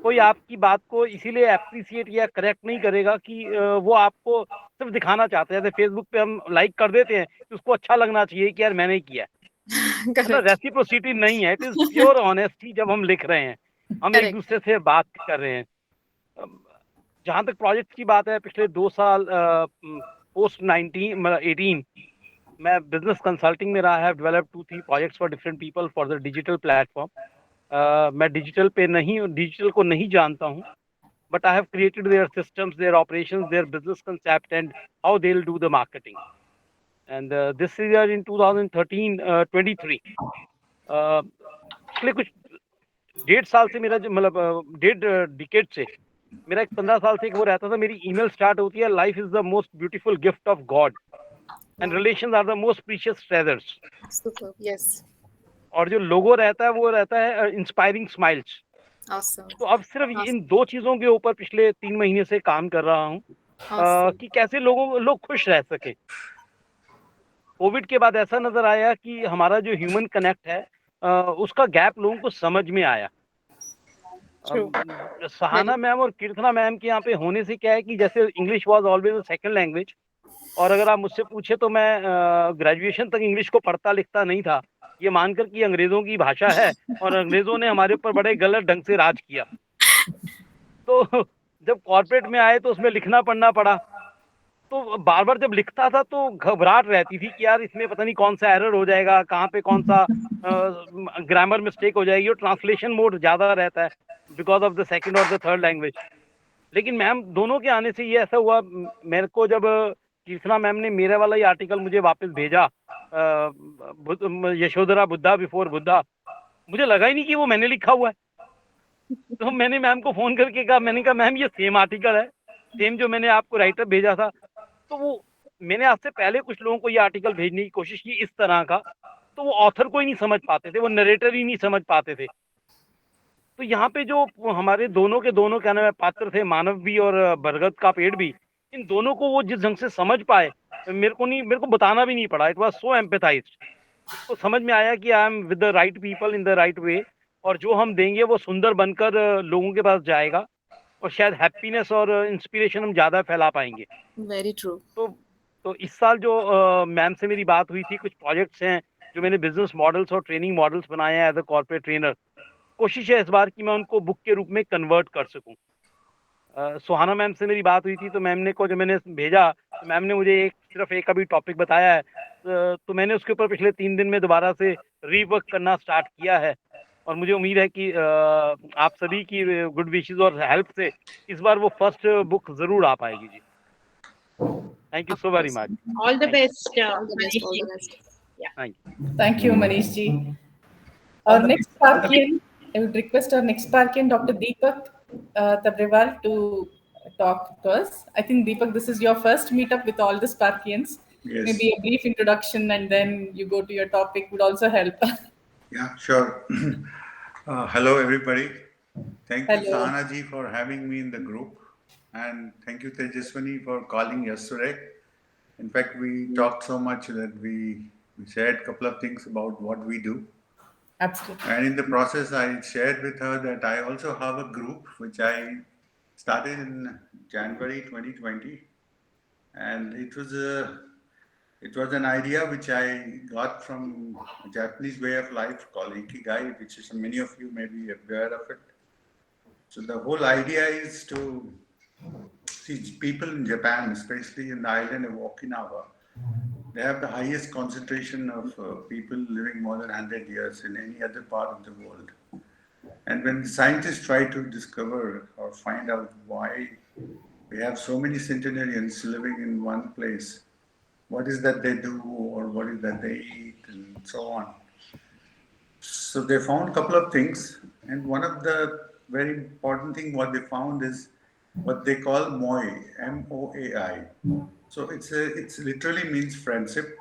कोई आपकी बात को इसीलिए एप्रिसिएट या करेक्ट नहीं करेगा कि वो आपको सिर्फ दिखाना चाहते हैं। जैसे फेसबुक पे हम लाइक कर देते हैं कि उसको अच्छा लगना चाहिए कि यार मैंने ही किया है। मतलब रेसिप्रोसिटी नहीं है, इट इज प्योर ऑनेस्टी। जब हम लिख रहे हैं, हम एक दूसरे से बात कर रहे हैं। जहाँ तक प्रोजेक्ट की बात है, पिछले 2 साल पोस्ट 18 मैं बिजनेस कंसल्टिंग में रहा है। Develop 2-3 projects for different people for the digital platform. मैं डिजिटल को नहीं जानता हूँ, but I have created their systems, their operations, their business concept and how they will do the marketing. And this year in 2023 पिछले कुछ 1.5 साल से मेरा जो मतलब 1.5 डिकेड से मेरा एक 15 साल से एक वो रहता था, मेरी ईमेल स्टार्ट होती है, life is the most beautiful gift of God and relations are the most precious treasures. Super. Yes. और जो लोगो रहता है वो रहता है इंस्पायरिंग स्माइल्स। Awesome. तो अब सिर्फ इन 2 चीजों के ऊपर पिछले 3 महीने से काम कर रहा हूँ कि कैसे लोग खुश रह सके। कोविड के बाद ऐसा नजर आया कि हमारा जो ह्यूमन कनेक्ट है उसका गैप लोगों को समझ में आया। सहाना मैम और कीर्तना मैम के यहाँ पे होने से क्या है कि जैसे English was always a second language, और अगर आप मुझसे पूछे तो मैं ग्रेजुएशन तक इंग्लिश को पढ़ता लिखता नहीं था, ये मानकर कि अंग्रेजों की भाषा है और अंग्रेजों ने हमारे ऊपर बड़े गलत ढंग से राज किया। तो जब कॉर्पोरेट में आए तो उसमें लिखना पढ़ना पड़ा, तो बार बार जब लिखता था तो घबराहट रहती थी कि यार इसमें पता नहीं कौन सा एरर हो जाएगा, कहाँ पे कौन सा ग्रामर मिस्टेक हो जाएगी। और ट्रांसलेशन मोड ज्यादा रहता है बिकॉज ऑफ द सेकंड और द थर्ड लैंग्वेज। लेकिन मैम दोनों के आने से ये ऐसा हुआ, मेरे को जब कीर्तना मैम ने मेरा वाला ये आर्टिकल मुझे वापस भेजा, यशोधरा बुद्धा बिफोर बुद्धा, मुझे लगा ही नहीं कि वो मैंने लिखा हुआ है। तो मैंने मैम को फोन करके कहा, मैंने कहा मैम ये सेम आर्टिकल है, सेम जो मैंने आपको राइटर भेजा था। तो वो मैंने आज से पहले कुछ लोगों को ये आर्टिकल भेजने की कोशिश की इस तरह का, तो वो ऑथर को ही नहीं समझ पाते थे, वो नरेटर ही नहीं समझ पाते थे। तो यहाँ पे जो हमारे दोनों के दोनों क्या नाम है पात्र थे, मानव भी और बरगद का पेड़ भी, इन दोनों को वो जिस ढंग से समझ पाए, मेरे को बताना भी नहीं पड़ा, इट वाज सो एम्पैथाइज्ड। तो समझ में आया कि I am with the right people in the right way, और जो हम देंगे वो सुंदर बनकर लोगों के पास जाएगा, और शायद हैप्पीनेस और इंस्पिरेशन हम ज़्यादा फैला पाएंगे। Very true. तो इस साल जो मैम से मेरी बात हुई थी, कुछ प्रोजेक्ट्स हैं जो मैंने बिजनेस मॉडल्स और ट्रेनिंग मॉडल्स बनाए हैं एज अ कॉर्पोरेट ट्रेनर। कोशिश है इस बार कि मैं उनको बुक के रूप में कन्वर्ट कर सकूं। सुहाना मैम से मेरी बात हुई थी, तो मैम ने को जब मैंने भेजा, तो मैम ने मुझे सिर्फ एक अभी टॉपिक बताया है, तो मैंने उसके ऊपर पिछले 3 दिन में दोबारा से रीवर्क करना स्टार्ट किया है, और मुझे उम्मीद है कि आप सभी की गुड विशेस और हेल्प से इस बार वो फर्स्ट बुक जरूर आ पाएगी जी। Thank you so very much. All the best, All the best. All the best. Thank you. Thank you, Manish ji. Our next Sparkian, I would request our next Sparkian, Dr. Deepak Tabrewal, to talk to us. I think, Deepak, this is your first meetup with all the Sparkians. Yes. Maybe a brief introduction and then you go to your topic would also help. Yeah, sure. Hello, everybody. Thank you, Hello. Sahana ji, for having me in the group. And thank you, Tejaswini, for calling yesterday. In fact, we talked so much that we shared a couple of things about what we do. Absolutely. And in the process, I shared with her that I also have a group which I started in January 2020. And it was an idea which I got from a Japanese way of life called Ikigai, which is many of you may be aware of it. So the whole idea is to see people in Japan, especially in the island of Okinawa, they have the highest concentration of people living more than 100 years in any other part of the world. And when scientists try to discover or find out why we have so many centenarians living in one place, what is that they do or what is that they eat and so on. So they found a couple of things, and one of the very important thing what they found is what they call MOI, M-O-A-I. So it's literally means friendship.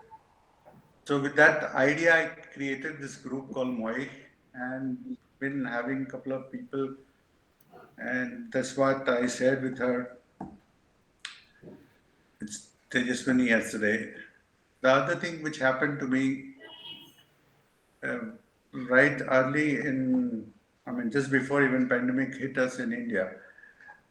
So with that idea, I created this group called MOI and been having a couple of people, and that's what I shared with her. It's Tejaswini yesterday. The other thing which happened to me right early just before even pandemic hit us in India,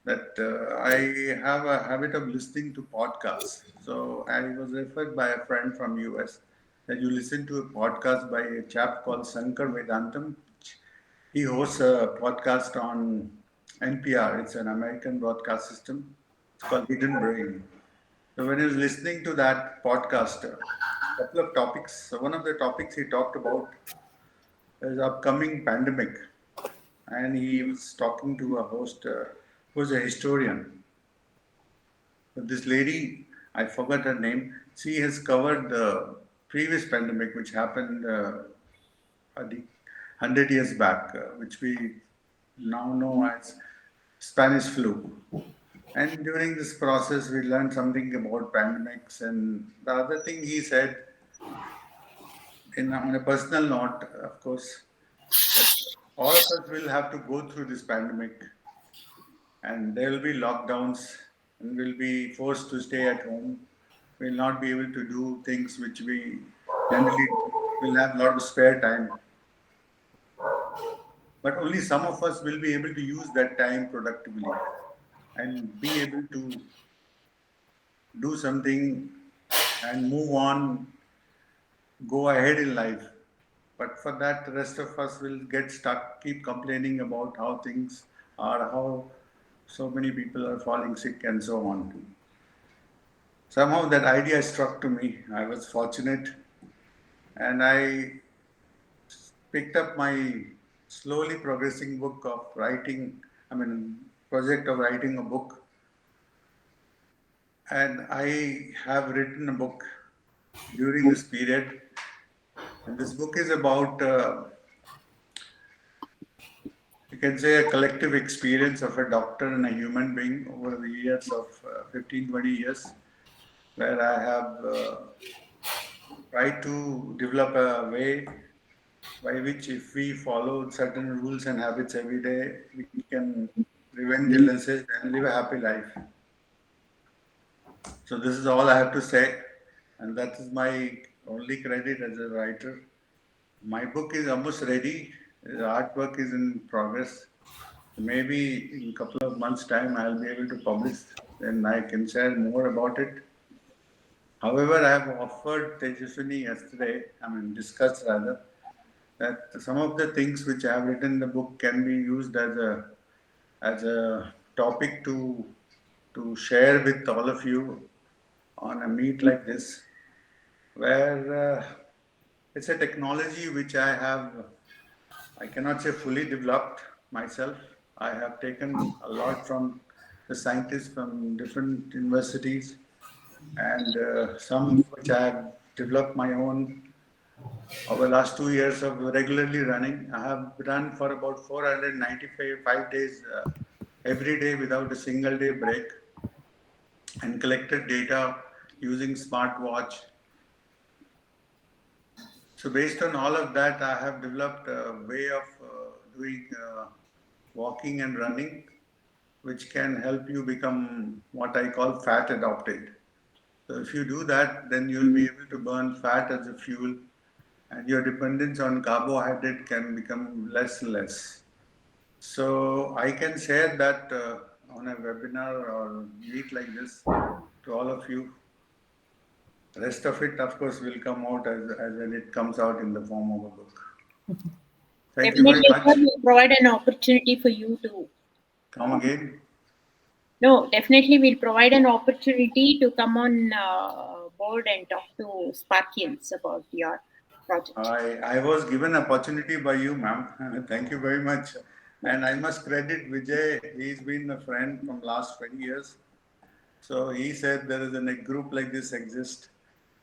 that I have a habit of listening to podcasts. So I was referred by a friend from US that you listen to a podcast by a chap called Sankar Vedantam. He hosts a podcast on NPR. It's an American broadcast system. It's called Hidden Brain. So when I was listening to that podcast, a couple of topics. So one of the topics he talked about is upcoming pandemic, and he was talking to a host who was a historian. So this lady, I forgot her name. She has covered the previous pandemic, which happened 100 years back, which we now know as Spanish flu. And during this process, we learned something about pandemics. And the other thing he said, on a personal note, of course, all of us will have to go through this pandemic, and there will be lockdowns, and we'll be forced to stay at home. We'll not be able to do things which we generally will have a lot of spare time. But only some of us will be able to use that time productively and be able to do something and move on, go ahead in life. But for that, the rest of us will get stuck, keep complaining about how things are, how so many people are falling sick and so on. Somehow that idea struck to me. I was fortunate, and I picked up my slowly progressing book of writing, project of writing a book, and I have written a book during this period. And this book is about, you can say, a collective experience of a doctor and a human being over the years of 15, 20 years, where I have tried to develop a way by which, if we follow certain rules and habits every day, we can prevent illnesses and live a happy life. So this is all I have to say, and that is my only credit as a writer. My book is almost ready. The artwork is in progress. Maybe in a couple of months' time, I'll be able to publish, and I can share more about it. However, I have offered Tejaswini yesterday, discussed rather, that some of the things which I have written in the book can be used as a topic to share with all of you on a meet like this, where it's a technology which I cannot say fully developed myself. I have taken a lot from the scientists from different universities, and some which I have developed my own over the last 2 years of regularly running. I have run for about 495 days every day without a single day break, and collected data using smartwatch. So based on all of that, I have developed a way of doing walking and running, which can help you become what I call fat adopted. So if you do that, then you'll be able to burn fat as a fuel, and your dependence on carbohydrate can become less and less. So I can share that on a webinar or meet like this to all of you. The rest of it, of course, will come out as when it comes out in the form of a book. Thank you very Definitely, much. we'll provide an opportunity for you to. Come again. No, definitely, we'll provide an opportunity to come on board and talk to Sparkians about your project. I was given opportunity by you, ma'am. Thank you very much. And I must credit Vijay. He's been a friend from last 20 years. So he said there is a group like this exists.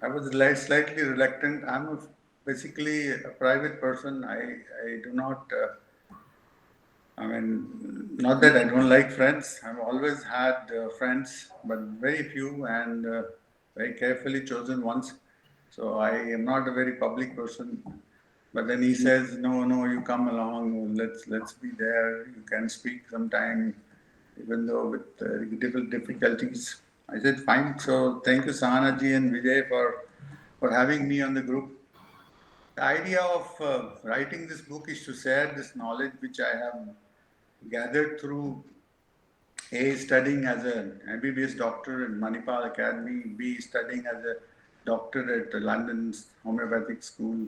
I was slightly reluctant. I'm basically a private person. I do not, not that I don't like friends. I've always had friends, but very few and very carefully chosen ones. So I am not a very public person. But then he says, no, you come along. Let's be there. You can speak sometime, even though with difficulties. I said, fine. So thank you, Sahana ji and Vijay, for having me on the group. The idea of writing this book is to share this knowledge which I have gathered through A, studying as an MBBS doctor in Manipal Academy, B, studying as a doctor at London's homeopathic school,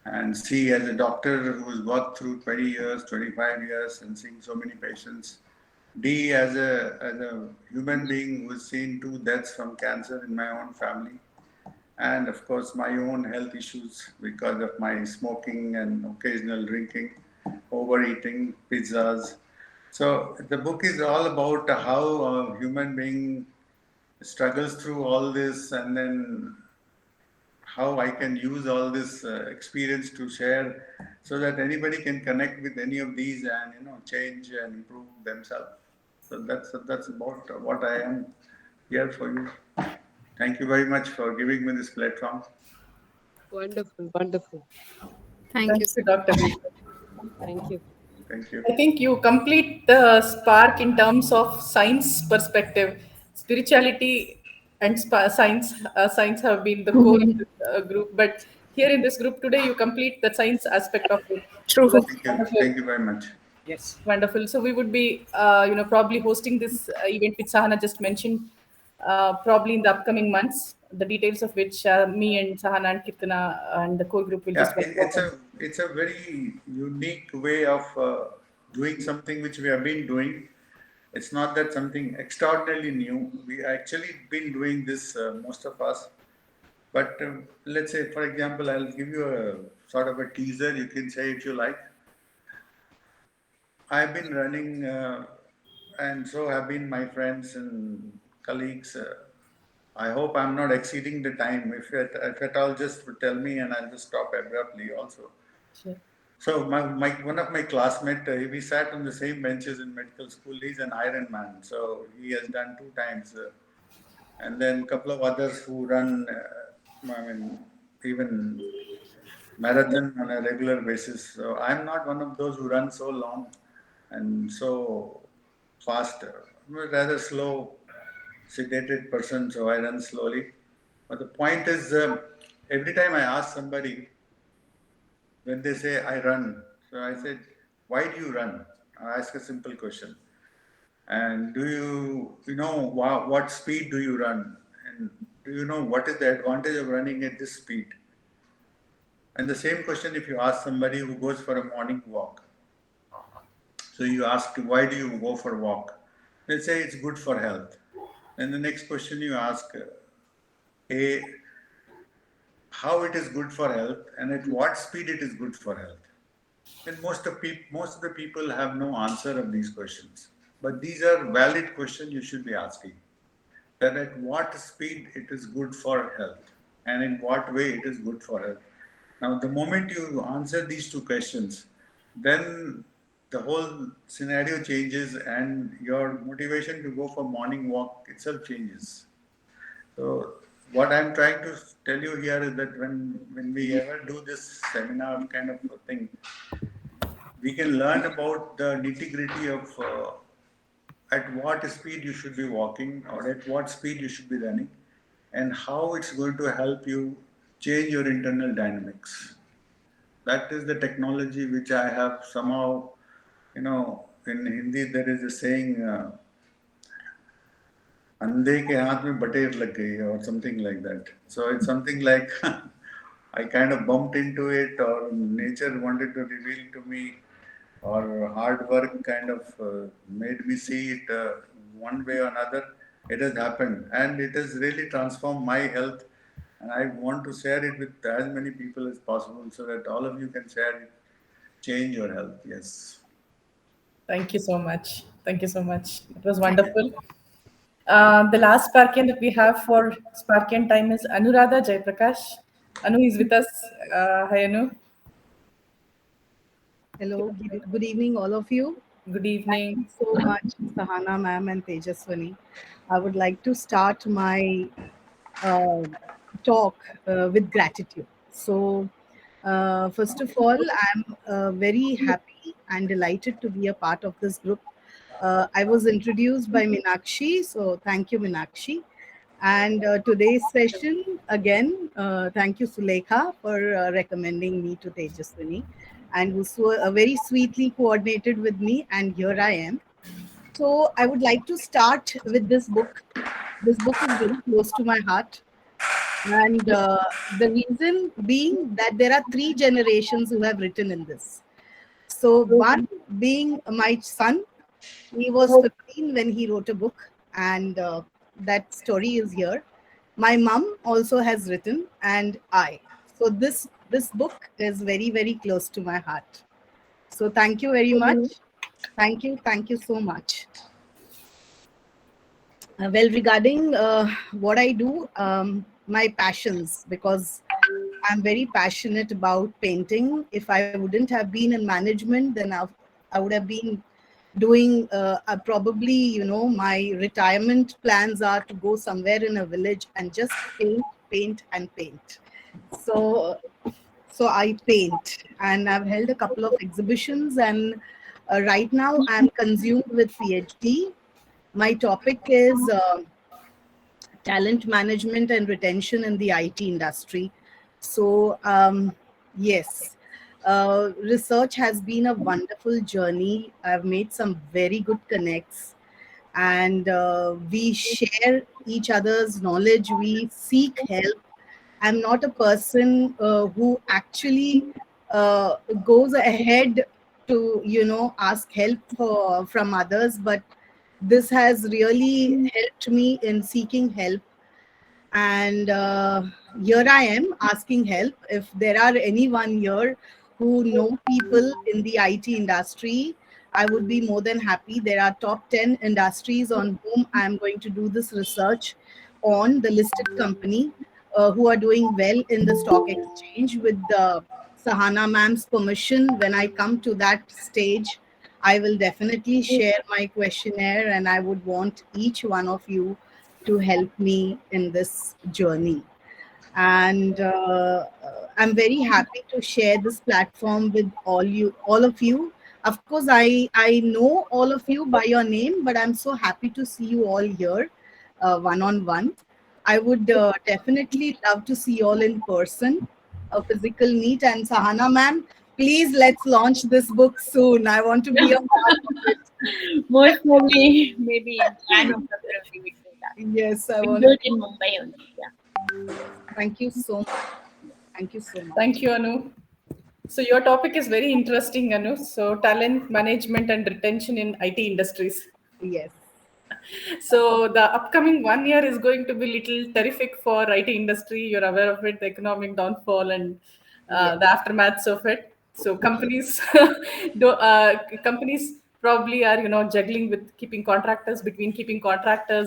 and C, as a doctor who's worked through 20 years, 25 years and seeing so many patients. D, as a human being who's seen 2 deaths from cancer in my own family. And of course, my own health issues because of my smoking and occasional drinking, overeating, pizzas. So the book is all about how a human being struggles through all this, and then how I can use all this experience to share so that anybody can connect with any of these and change and improve themselves. So that's about what I am here for you. Thank you very much for giving me this platform. Wonderful, wonderful. Thank you. Dr. Thank you. Thank you. I think you complete the spark in terms of science perspective. Spirituality and science have been the core of this group, but here in this group today, you complete the science aspect of it. True. Thank you very much. Yes. Wonderful. So we would be, probably hosting this event which Sahana just mentioned, probably in the upcoming months. The details of which me and Sahana and Kirtana and the core group will just. It's a very unique way of doing something which we have been doing. It's not that something extraordinarily new. We actually been doing this, most of us. But let's say, for example, I'll give you a sort of a teaser. You can say if you like. I've been running and so have been my friends and colleagues. I hope I'm not exceeding the time. If at all, just tell me and I'll just stop abruptly also. Sure. So one of my classmates, we sat on the same benches in medical school. He's an Iron Man, so he has done 2 times. And then a couple of others who run, even marathon on a regular basis. So I'm not one of those who run so long and so fast. I'm a rather slow, sedated person, so I run slowly. But the point is, every time I ask somebody, when they say I run, so I said, why do you run? I ask a simple question. And do you know what speed do you run? And do you know what is the advantage of running at this speed? And the same question if you ask somebody who goes for a morning walk. So you ask, why do you go for a walk? They say it's good for health. And the next question you ask, how it is good for health and at what speed it is good for health. And most of the people have no answer of these questions. But these are valid questions you should be asking. That at what speed it is good for health and in what way it is good for health. Now, the moment you answer these 2 questions, then the whole scenario changes and your motivation to go for morning walk itself changes. So what I'm trying to tell you here is that when we ever do this seminar kind of thing, we can learn about the nitty-gritty of at what speed you should be walking or at what speed you should be running and how it's going to help you change your internal dynamics. That is the technology which I have somehow, in Hindi there is a saying, अंधे के हाथ में बटेर लग गई or something like that. So it's something like I kind of bumped into it or nature wanted to reveal to me or hard work kind of made me see it one way or another. It has happened and it has really transformed my health. And I want to share it with as many people as possible so that all of you can share it, change your health. Yes. Thank you so much. Thank you so much. It was wonderful. The last Sparkian that we have for Sparkian time is Anuradha Jaiprakash. Anu is with us. Hi, Anu. Hello, good evening, all of you. Good evening. Thank you so much, Sahana ma'am and Tejaswani. I would like to start my talk with gratitude. So, first of all, I'm very happy and delighted to be a part of this group. I was introduced by Meenakshi, so thank you, Meenakshi. And today's session, again, thank you, Sulekha, for recommending me to Tejaswini, and who so very sweetly coordinated with me, and here I am. So I would like to start with this book. This book is very close to my heart. And the reason being that there are 3 generations who have written in this. So one being my son, he was 15 when he wrote a book, and that story is here. My mom also has written, and I. So this book is very, very close to my heart. So thank you very much. Thank you so much. Well, regarding what I do, my passions, because I'm very passionate about painting. If I wouldn't have been in management, then I would have been doing probably, my retirement plans are to go somewhere in a village and just paint. So I paint, and I've held a couple of exhibitions, and right now I'm consumed with PhD. My topic is talent management and retention in the IT industry. So yes, research has been a wonderful journey. I've made some very good connects, and we share each other's knowledge. We seek help. I'm not a person who actually goes ahead to ask help from others, but this has really helped me in seeking help. And here I am asking help. If there are anyone here who know people in the IT industry, I would be more than happy. There are top 10 industries on whom I'm going to do this research on, the listed company who are doing well in the stock exchange. With the Sahana ma'am's permission, when I come to that stage, I will definitely share my questionnaire, and I would want each one of you to help me in this journey. And I'm very happy to share this platform with all of you. Of course, I know all of you by your name, but I'm so happy to see you all here, one on one. I would definitely love to see you all in person, a physical meet. And Sahana ma'am, please, let's launch this book soon. I want to be a part of it. Most probably, maybe in Jan or February we will do that. Yes, I We'll want do to. it in Mumbai only. Yeah. Thank you so much. Thank you so much. Thank you, Anu. So your topic is very interesting, Anu. So talent management and retention in IT industries. Yes. So the upcoming 1 year is going to be little terrific for IT industry. You're aware of it, the economic downfall and the aftermaths of it. So companies, companies probably are juggling with keeping contractors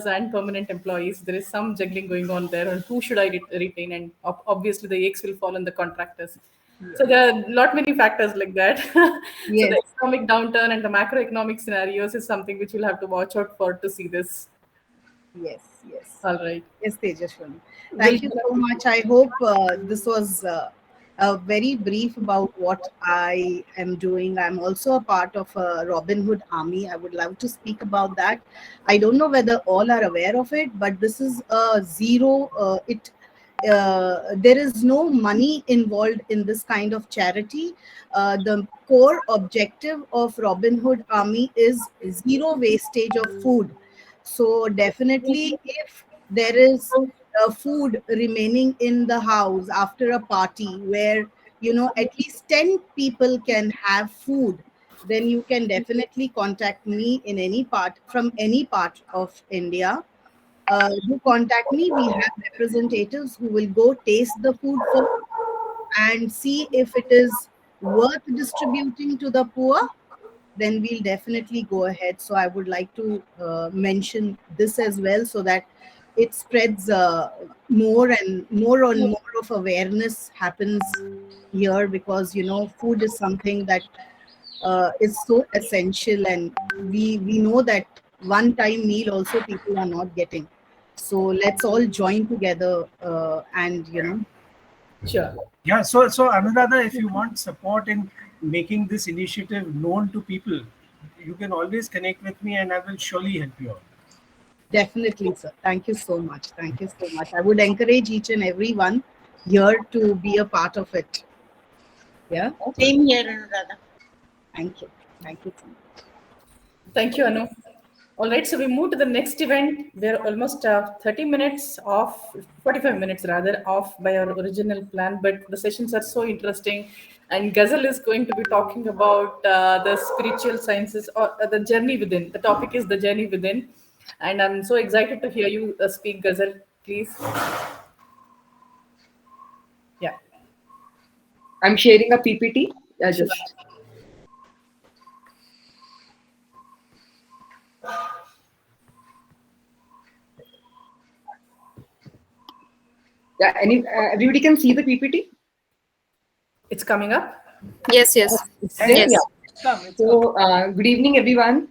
and permanent employees. There is some juggling going on there, and who should I retain? And obviously the eggs will fall on the contractors. So there are lot many factors like that. So Yes. the economic downturn and the macroeconomic scenarios is something which we'll have to watch out for to see this. Yes, yes. All right. Yes, Tejashwini. Thank you so much. I hope this was a very brief about what I am doing. I'm also a part of a Robin Hood Army. I would love to speak about that. I don't know whether all are aware of it, but this is a zero. There is no money involved in this kind of charity. The core objective of Robin Hood Army is zero wastage of food. So definitely, if there is food remaining in the house after a party where at least 10 people can have food, then you can definitely contact me in any part, from any part of India. Do contact me. We have representatives who will go taste the food first and see if it is worth distributing to the poor. Then we'll definitely go ahead. So I would like to mention this as well, so that it spreads more and more of awareness happens here, because food is something that is so essential, and we know that one time meal also people are not getting. So let's all join together and Sure. Yeah, so Anuradha, if you want support in making this initiative known to people, you can always connect with me and I will surely help you out. Definitely, sir. Thank you so much. Thank you so much. I would encourage each and every one here to be a part of it. Yeah. Same here, Anuradha. Thank you. Thank you so much. Thank you, Anu. All right, so we move to the next event. We're almost 30 minutes off, 45 minutes rather, off by our original plan, but the sessions are so interesting. And Ghazal is going to be talking about the spiritual sciences, or the journey within. The topic is the journey within. And I'm so excited to hear you speak, Ghazal, please. Yeah. I'm sharing a PPT. Just. Yeah, everybody can see the PPT? It's coming up? Yes, yes. Yes. Yeah. So, good evening, everyone.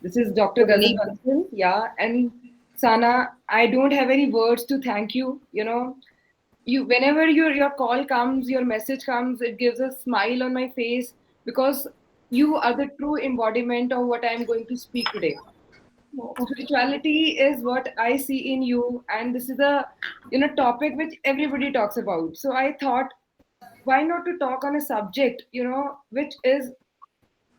This is Dr. Ghazal Bansal. Yeah, and Sana, I don't have any words to thank you. Whenever your call comes, your message comes, it gives a smile on my face, because you are the true embodiment of what I'm going to speak today. Spirituality is what I see in you, and this is a topic which everybody talks about. So I thought, why not to talk on a subject which is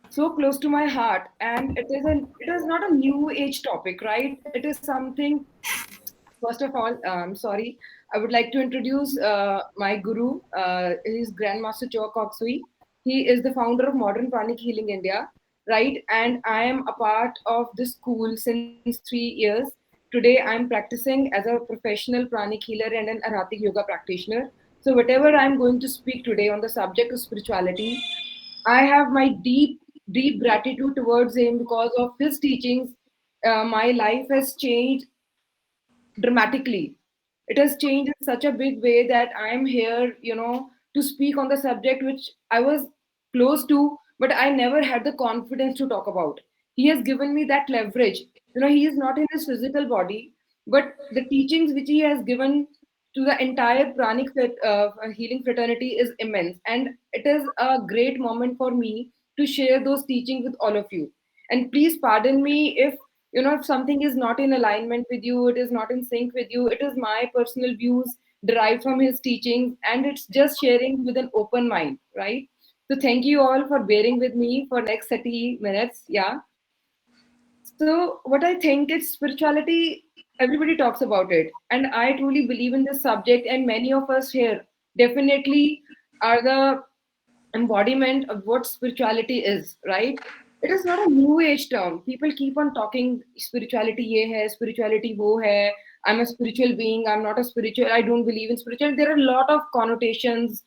so close to my heart, and it is not a new age topic, right? It is something. First of all, sorry, I would like to introduce my guru. He's Grandmaster Choa Kok Sui. He is the founder of Modern Pranic Healing India, right? And I am a part of this school since 3 years. Today, I'm practicing as a professional pranic healer and an Arhatic yoga practitioner. So whatever I'm going to speak today on the subject of spirituality, I have my deep deep gratitude towards him. Because of his teachings, my life has changed dramatically. It has changed in such a big way that I am here, to speak on the subject which I was close to, but I never had the confidence to talk about. He has given me that leverage. He is not in his physical body, but the teachings which he has given to the entire pranic healing fraternity is immense. And it is a great moment for me to share those teachings with all of you. And please pardon me if something is not in alignment with you, it is not in sync with you. It is my personal views derived from his teachings, and it's just sharing with an open mind, right? So thank you all for bearing with me for next 30 minutes. Yeah. So what I think is spirituality, everybody talks about it. And I truly believe in this subject, and many of us here definitely are the embodiment of what spirituality is, right? It is not a new age term. People keep on talking spirituality ye hai, spirituality wo hai. I'm a spiritual being. I'm not a spiritual. I don't believe in spiritual. There are a lot of connotations.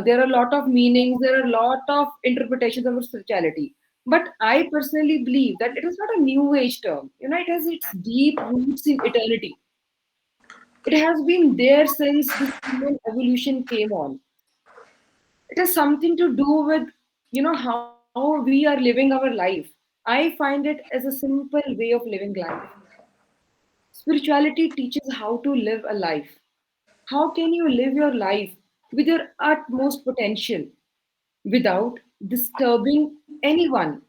There are a lot of meanings. There are a lot of interpretations of spirituality. But I personally believe that it is not a new age term. It has its deep roots in eternity. It has been there since this human evolution came on. It has something to do with how we are living our life. I find it as a simple way of living life. Spirituality teaches how to live a life. How can you live your life with your utmost potential without disturbing anyone,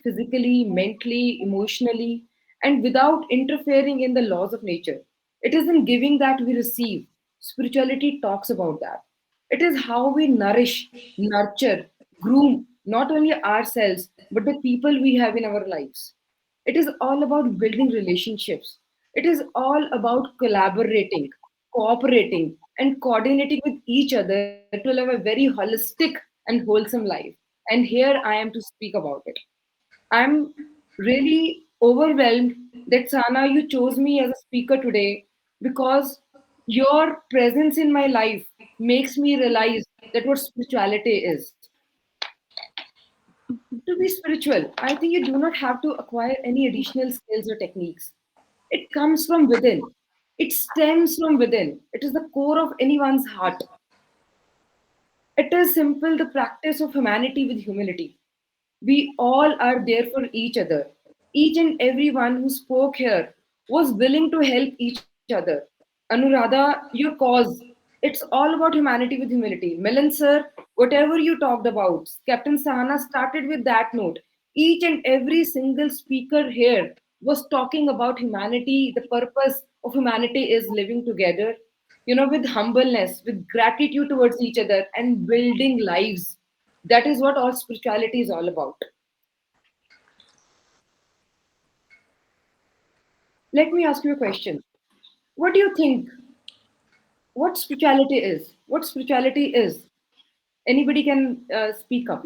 physically, mentally, emotionally, and without interfering in the laws of nature? It is in giving that we receive. Spirituality talks about that. It is how we nourish, nurture, groom not only ourselves, but the people we have in our lives. It is all about building relationships. It is all about collaborating, cooperating, and coordinating with each other to live a very holistic and wholesome life. And here I am to speak about it. I'm really overwhelmed that Sana, you chose me as a speaker today because your presence in my life makes me realize that what spirituality is. To be spiritual, I think you do not have to acquire any additional skills or techniques. It comes from within. It stems from within. It is the core of anyone's heart. It is simple the practice of humanity with humility. We all are there for each other. Each and everyone who spoke here was willing to help each other. Anuradha, your cause, it's all about humanity with humility. Milan sir, whatever you talked about, Captain Sahana started with that note. Each and every single speaker here was talking about humanity. The purpose of humanity is living together, with humbleness, with gratitude towards each other, and building lives. That is what all spirituality is all about. Let me ask you a question. What do you think? What spirituality is? What spirituality is? Anybody can speak up,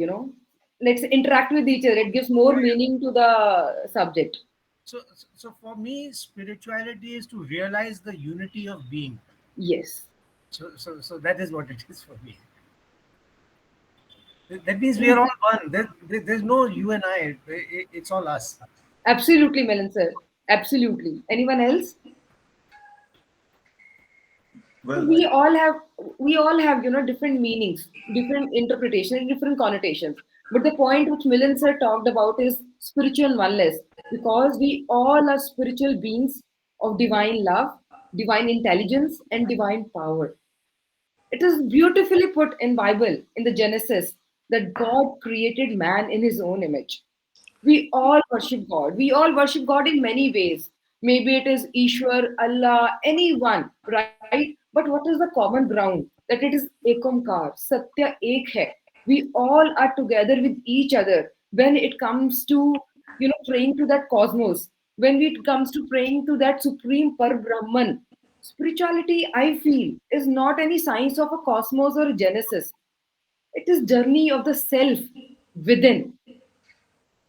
Let's interact with each other. It gives more meaning to the subject. So for me, spirituality is to realize the unity of being. Yes. So that is what it is for me. That means we are all one. There's no you and I. It's all us. Absolutely, Milan sir. Absolutely. Anyone else? Well, we all have different meanings, different interpretations, different connotations. But the point which Milan sir talked about is spiritual oneness, because we all are spiritual beings of divine love, divine intelligence, and divine power. It is beautifully put in Bible in the Genesis that God created man in his own image. We all worship God. We all worship God in many ways. Maybe it is Ishwar, Allah, anyone, right? But what is the common ground? That it is Ekamkar, Satya Ek hai. We all are together with each other when it comes to praying to that cosmos. When it comes to praying to that supreme Par Brahman. Spirituality, I feel, is not any science of a cosmos or a genesis. It is journey of the self within.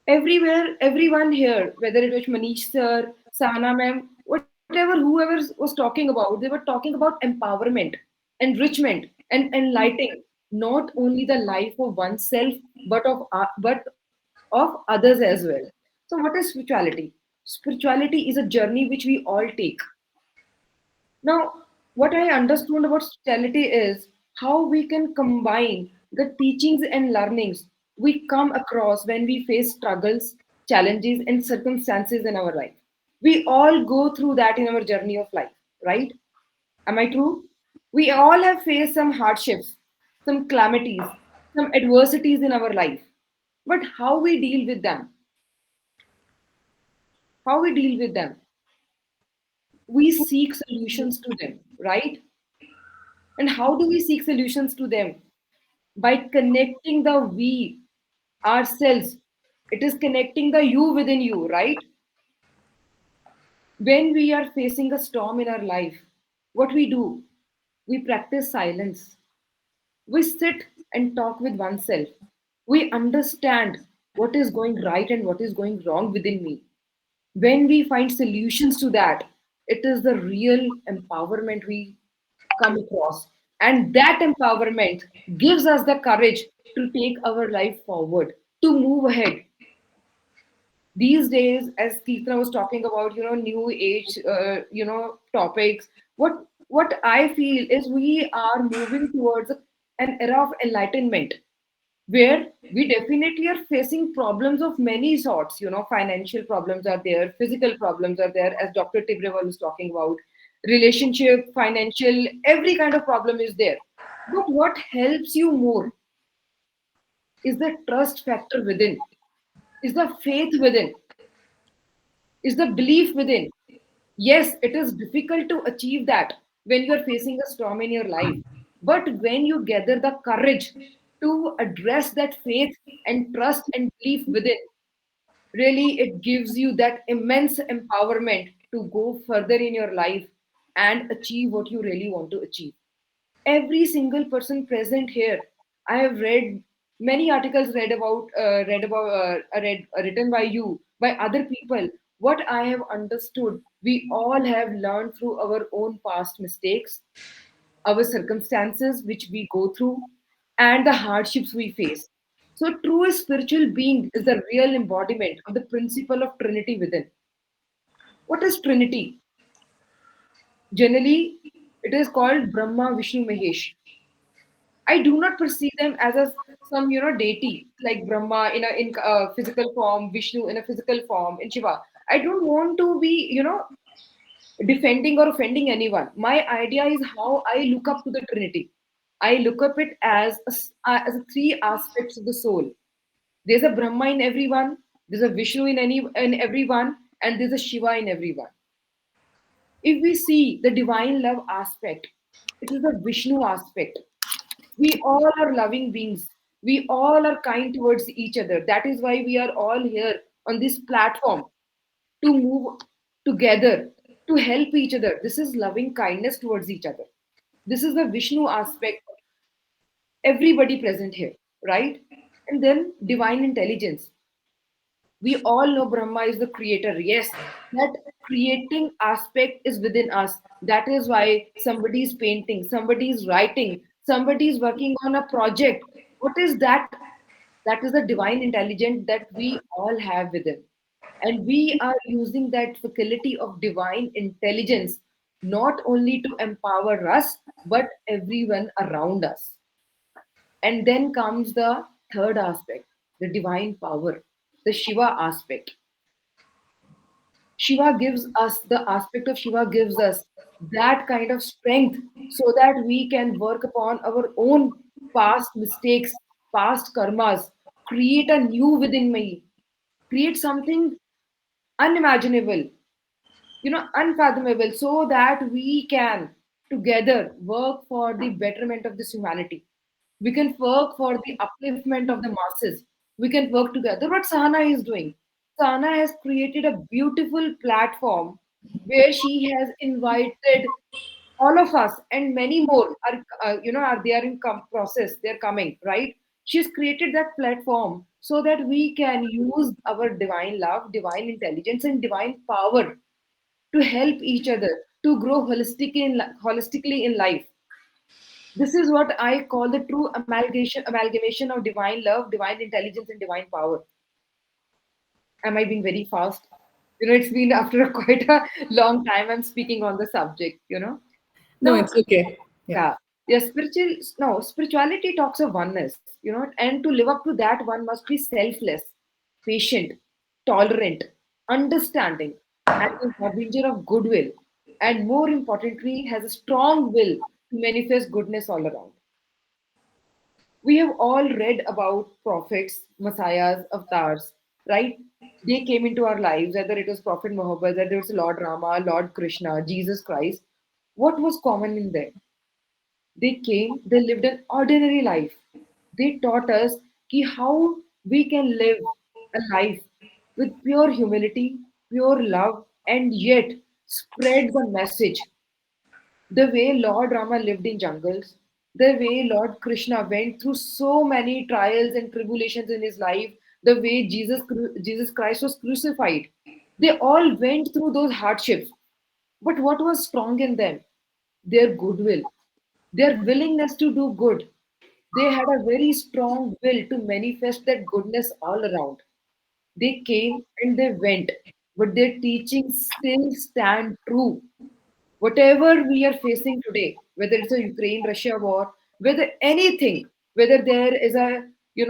Everywhere, everyone here, whether it was Manish sir, Sana ma'am, whatever, whoever was talking about, they were talking about empowerment, enrichment, and enlightening not only the life of oneself, but of others as well. So, what is spirituality? Spirituality is a journey which we all take. Now, what I understood about spirituality is how we can combine the teachings and learnings we come across when we face struggles, challenges, and circumstances in our life. We all go through that in our journey of life, right? Am I true? We all have faced some hardships, some calamities, some adversities in our life. But how we deal with them? How we deal with them? We seek solutions to them, right? And how do we seek solutions to them? By connecting the we ourselves. It is connecting the you within you, right? When we are facing a storm in our life, what we do? We practice silence. We sit and talk with oneself. We understand what is going right and what is going wrong within me. When we find solutions to that, it is the real empowerment we come across. And that empowerment gives us the courage to take our life forward, to move ahead. These days, as Keertana was talking about, new age, topics, what I feel is we are moving towards an era of enlightenment where we definitely are facing problems of many sorts. Financial problems are there, physical problems are there, as Dr. Tibrewal was talking about, relationship, financial, every kind of problem is there. But what helps you more is the trust factor within, is the faith within, is the belief within. Yes, it is difficult to achieve that when you are facing a storm in your life. But when you gather the courage to address that faith and trust and belief within, really it gives you that immense empowerment to go further in your life and achieve what you really want to achieve. Every single person present here, I have read many articles written by you, by other people. What I have understood, we all have learned through our own past mistakes, our circumstances which we go through, and the hardships we face. So true spiritual being is the real embodiment of the principle of Trinity within. What is Trinity? Generally, it is called Brahma, Vishnu, Mahesh. I do not perceive them as some deity like Brahma in a physical form, Vishnu in a physical form, and Shiva. I don't want to be defending or offending anyone. My idea is how I look up to the Trinity. I look up it as three aspects of the soul. There's a Brahma in everyone, there's a Vishnu in everyone, and there's a Shiva in everyone. If we see the divine love aspect, it is the Vishnu aspect. We all are loving beings. We all are kind towards each other. That is why we are all here on this platform to move together, to help each other. This is loving kindness towards each other. This is the Vishnu aspect, everybody present here, right? And then divine intelligence. We all know Brahma is the creator. Yes, that creating aspect is within us. That is why somebody is painting, somebody is writing, somebody is working on a project. What is that? That is the divine intelligence that we all have within. And we are using that faculty of divine intelligence not only to empower us, but everyone around us. And then comes the third aspect, the divine power, the Shiva aspect. The aspect of Shiva gives us that kind of strength so that we can work upon our own past mistakes, past karmas, create a new within me, create something unimaginable, unfathomable, so that we can together work for the betterment of this humanity. We can work for the upliftment of the masses. We can work together. What Sahana is doing, Sahana has created a beautiful platform where she has invited all of us and many more are they are in process, they're coming, right? She's created that platform so that we can use our divine love, divine intelligence, and divine power to help each other to grow holistically in life. This is what I call the true amalgamation of divine love, divine intelligence, and divine power. Am I being very fast? It's been after quite a long time I'm speaking on the subject. No, Now, it's okay. Yeah. yeah, spirituality talks of oneness, and to live up to that, one must be selfless, patient, tolerant, understanding, and a harbinger of goodwill, and more importantly, has a strong will to manifest goodness all around. We have all read about prophets, messiahs, avatars, right? They came into our lives, whether it was Prophet Muhammad, whether it was Lord Rama, Lord Krishna, Jesus Christ. What was common in them? They came, they lived an ordinary life. They taught us how we can live a life with pure humility, pure love, and yet spread the message. The way Lord Rama lived in jungles, the way Lord Krishna went through so many trials and tribulations in his life, the way Jesus Christ was crucified. They all went through those hardships. But what was strong in them? Their goodwill, their willingness to do good. They had a very strong will to manifest that goodness all around. They came and they went, but their teachings still stand true. Whatever we are facing today, whether it's a Ukraine-Russia war, whether anything, whether there is a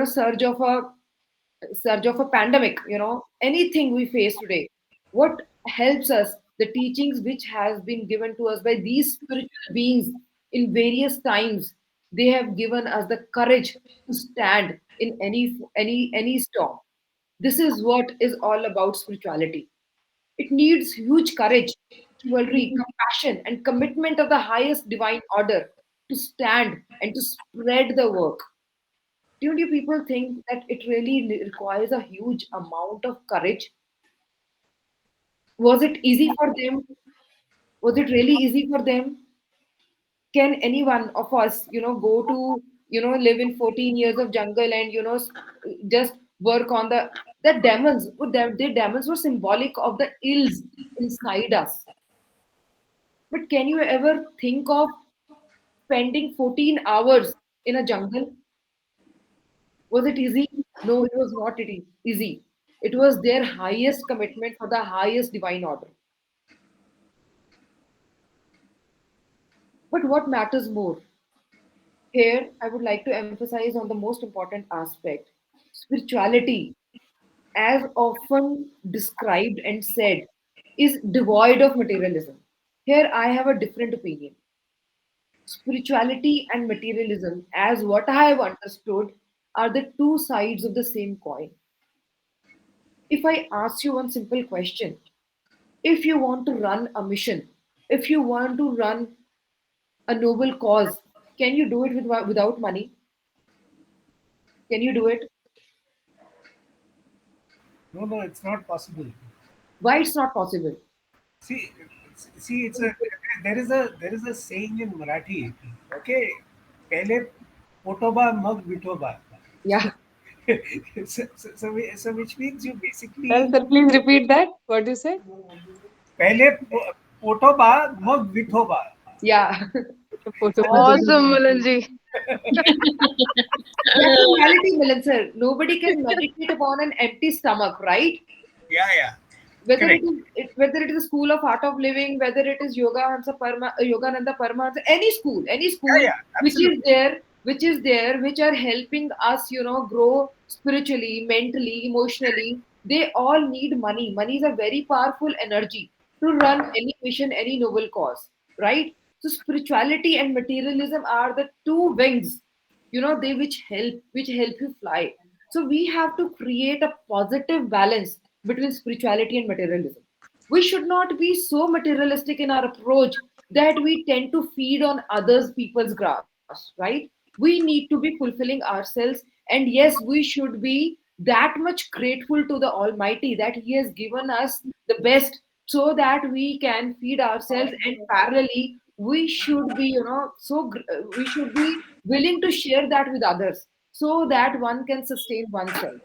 surge of a pandemic, anything we face today, what helps us, the teachings which has been given to us by these spiritual beings in various times, they have given us the courage to stand in any storm. This is what is all about spirituality. It needs huge courage, chivalry, compassion, and commitment of the highest divine order to stand and to spread the work. Don't you people think that it really requires a huge amount of courage? Was it easy for them? Was it really easy for them? Can any one of us, go to, live in 14 years of jungle and, just work on the demons? The demons were symbolic of the ills inside us. But can you ever think of spending 14 hours in a jungle? Was it easy? No, it was not easy. It was their highest commitment for the highest divine order. But what matters more? Here, I would like to emphasize on the most important aspect. Spirituality, as often described and said, is devoid of materialism. Here, I have a different opinion. Spirituality and materialism, as what I have understood, are the two sides of the same coin. If I ask you one simple question, if you want to run a mission, if you want to run a noble cause, can you do it without money? Can you do it? No, it's not possible. Why it's not possible? See, see, there is a saying in Marathi. Okay, पहले पोटोबा मग Vithoba. Yeah. So which means you basically. Sir, please repeat that. What do you say? पहले पोटोबा मग Vithoba. Yeah. Awesome, Milanji. That's the reality, Milan sir. Nobody can meditate upon an empty stomach, right? Yeah. Whether Correct. whether it is a school of art of living, whether it is Yogananda Paramahansa, any school, Yeah, absolutely. which are helping us, grow spiritually, mentally, emotionally. They all need money. Money is a very powerful energy to run any mission, any noble cause, right? So spirituality and materialism are the two wings, they which help you fly. So we have to create a positive balance between spirituality and materialism. We should not be so materialistic in our approach that we tend to feed on others people's grass, right? We need to be fulfilling ourselves, and yes, we should be that much grateful to the almighty that he has given us the best so that we can feed ourselves, and parallelly we should be we should be willing to share that with others so that one can sustain oneself.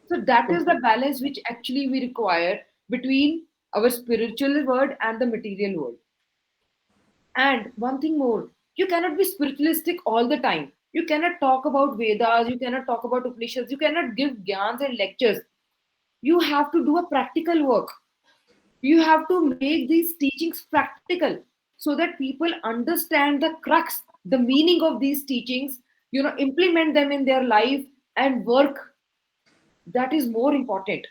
So that is the balance which actually we require between our spiritual world and the material world. And one thing more, you cannot be spiritualistic all the time. You cannot talk about Vedas, you cannot talk about Upanishads, you cannot give gyans and lectures. you have to do a practical work. You have to make these teachings practical so that people understand the crux, the meaning of these teachings, implement them in their life and work. That is more important.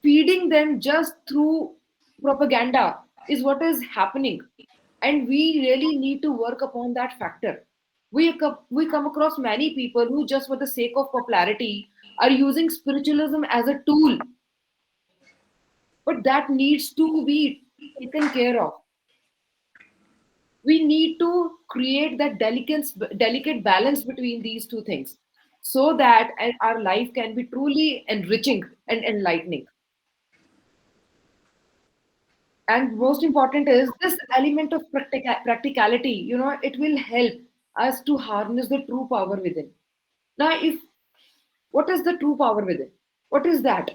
Feeding them just through propaganda is what is happening, and we really need to work upon that factor. We come across many people who, just for the sake of popularity, are using spiritualism as a tool, but that needs to be taken care of. We need to create that delicate balance between these two things so that our life can be truly enriching and enlightening. And most important is this element of practicality. It will help us to harness the true power within. Now, if what is the true power within? What is that?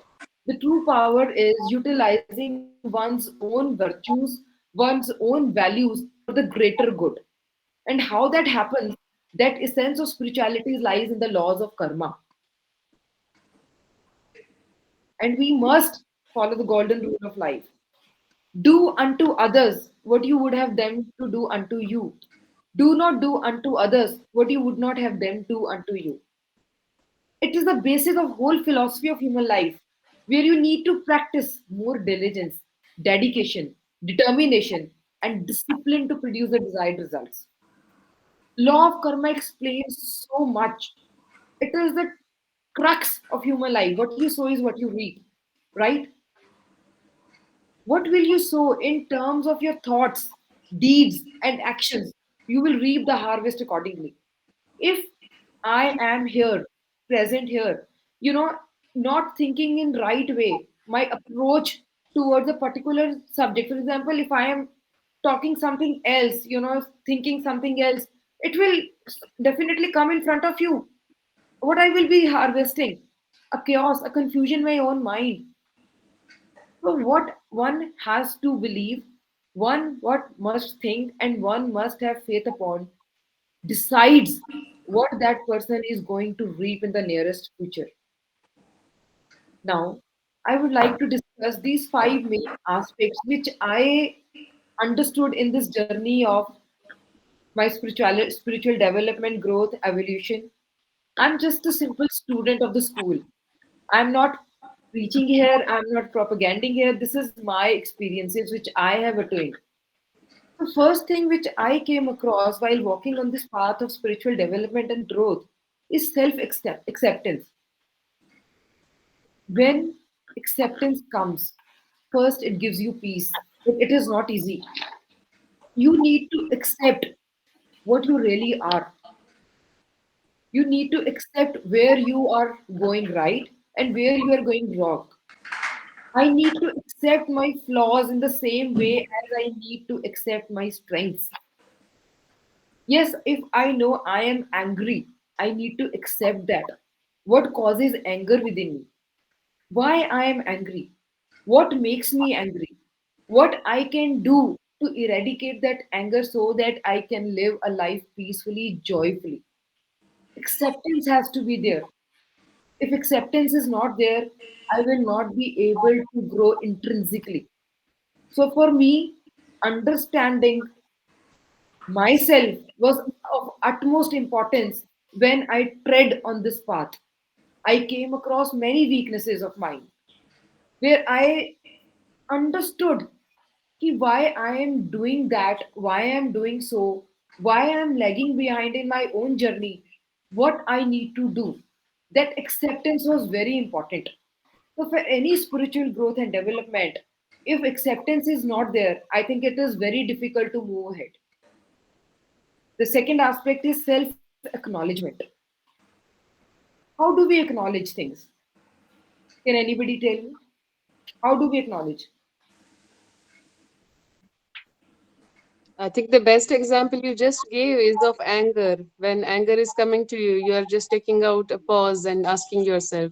The true power is utilizing one's own virtues, one's own values for the greater good. And how that happens, that essence of spirituality lies in the laws of karma. And we must follow the golden rule of life. Do unto others what you would have them to do unto you. Do not do unto others what you would not have them do unto you. It is the basis of whole philosophy of human life, where you need to practice more diligence, dedication, determination, and discipline to produce the desired results. Law of karma explains so much. It is the crux of human life. What you sow is what you reap, right? What will you sow in terms of your thoughts, deeds, and actions? You will reap the harvest accordingly. If I am here, present here, not thinking in right way, my approach towards a particular subject, for example, if I am talking something else, thinking something else, it will definitely come in front of you. What I will be harvesting? A chaos, a confusion in my own mind. So what one has to believe, one what must think, and one must have faith upon decides what that person is going to reap in the nearest future. Now, I would like to discuss these five main aspects which I understood in this journey of my spiritual development, growth, evolution. I'm just a simple student of the school. I'm not preaching here, I'm not propaganding here. This is my experiences which I have attained. The first thing which I came across while walking on this path of spiritual development and growth is self acceptance. When acceptance comes, first it gives you peace. It is not easy. You need to accept what you really are. You need to accept where you are going right and where you are going wrong. I need to accept my flaws in the same way as I need to accept my strengths. Yes, if I know I am angry, I need to accept that. What causes anger within me? Why I am angry? What makes me angry? What I can do to eradicate that anger so that I can live a life peacefully, joyfully. Acceptance has to be there. If acceptance is not there, I will not be able to grow intrinsically. So for me, understanding myself was of utmost importance when I tread on this path. I came across many weaknesses of mine where I understood why I am doing that, why I am doing so, why I am lagging behind in my own journey, what I need to do. That acceptance was very important. So, for any spiritual growth and development, if acceptance is not there, I think it is very difficult to move ahead. The second aspect is self acknowledgement. How do we acknowledge things? Can anybody tell me? How do we acknowledge? I think the best example you just gave is of anger. When anger is coming to you, you are just taking out a pause and asking yourself,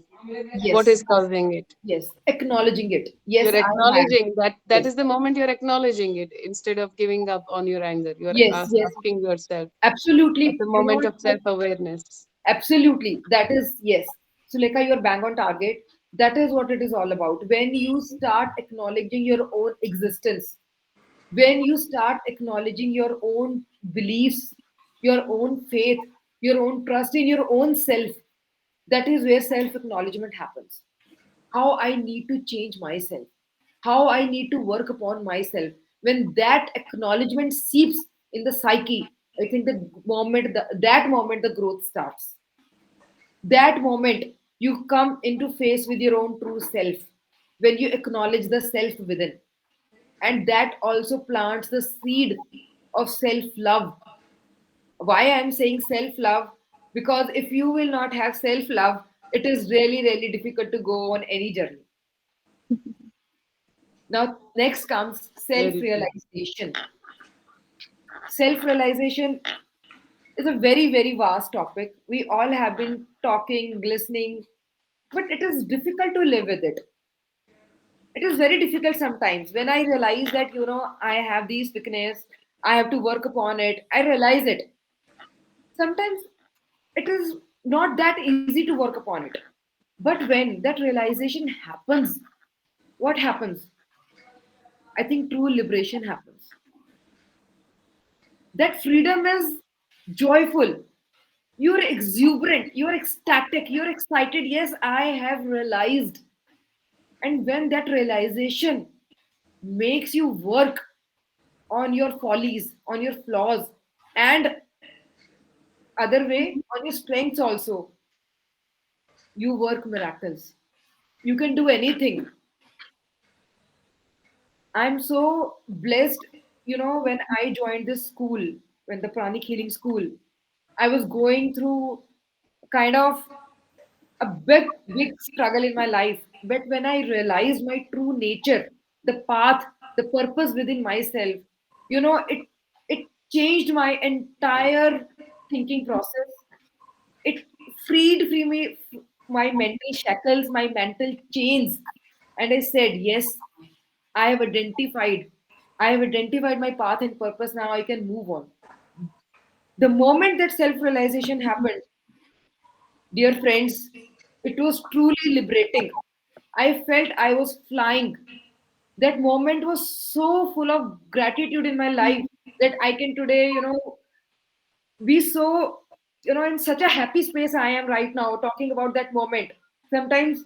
what Yes, is causing it? yes, acknowledging it. Yes, You're I have. acknowledging that. That Yes, is the moment you're acknowledging it instead of giving up on your anger. You're yes, yes, asking yourself. absolutely. That's a moment of self-awareness. Absolutely. That is, yes. Sulekha, you're bang on target. That is what it is all about. When you start acknowledging your own existence, when you start acknowledging your own beliefs, your own faith, your own trust in your own self, that is where self acknowledgement happens. How I need to change myself, how I need to work upon myself. When that acknowledgement seeps in the psyche, I think that moment the growth starts. That moment you come into face with your own true self, when you acknowledge the self within, and that also plants the seed of self love. Why I'm saying self love? Because if you will not have self love, it is really really difficult to go on any journey. Now next comes self Very true. realization. Self realization is a very very vast topic. We all have been talking, listening, but it is difficult to live with it. It is very difficult sometimes. When I realize that, I have these weakness, I have to work upon it, I realize it. Sometimes it is not that easy to work upon it. But when that realization happens, what happens? I think true liberation happens. That freedom is joyful. You're exuberant, you're ecstatic, you're excited. Yes, I have realized. And when that realization makes you work on your follies, on your flaws, and other way, on your strengths also, you work miracles. You can do anything. I'm so blessed, when I joined this school, when the Pranic Healing School, I was going through kind of a big struggle in my life. But when I realized my true nature, the path, the purpose within myself, it changed my entire thinking process. It freed me my mental shackles, my mental chains, and I said, yes, I have identified. I have identified my path and purpose. Now I can move on. The moment that self realization happened, dear friends, it was truly liberating. I felt I was flying. That moment was so full of gratitude in my life that I can today, be so, in such a happy space I am right now talking about that moment. Sometimes,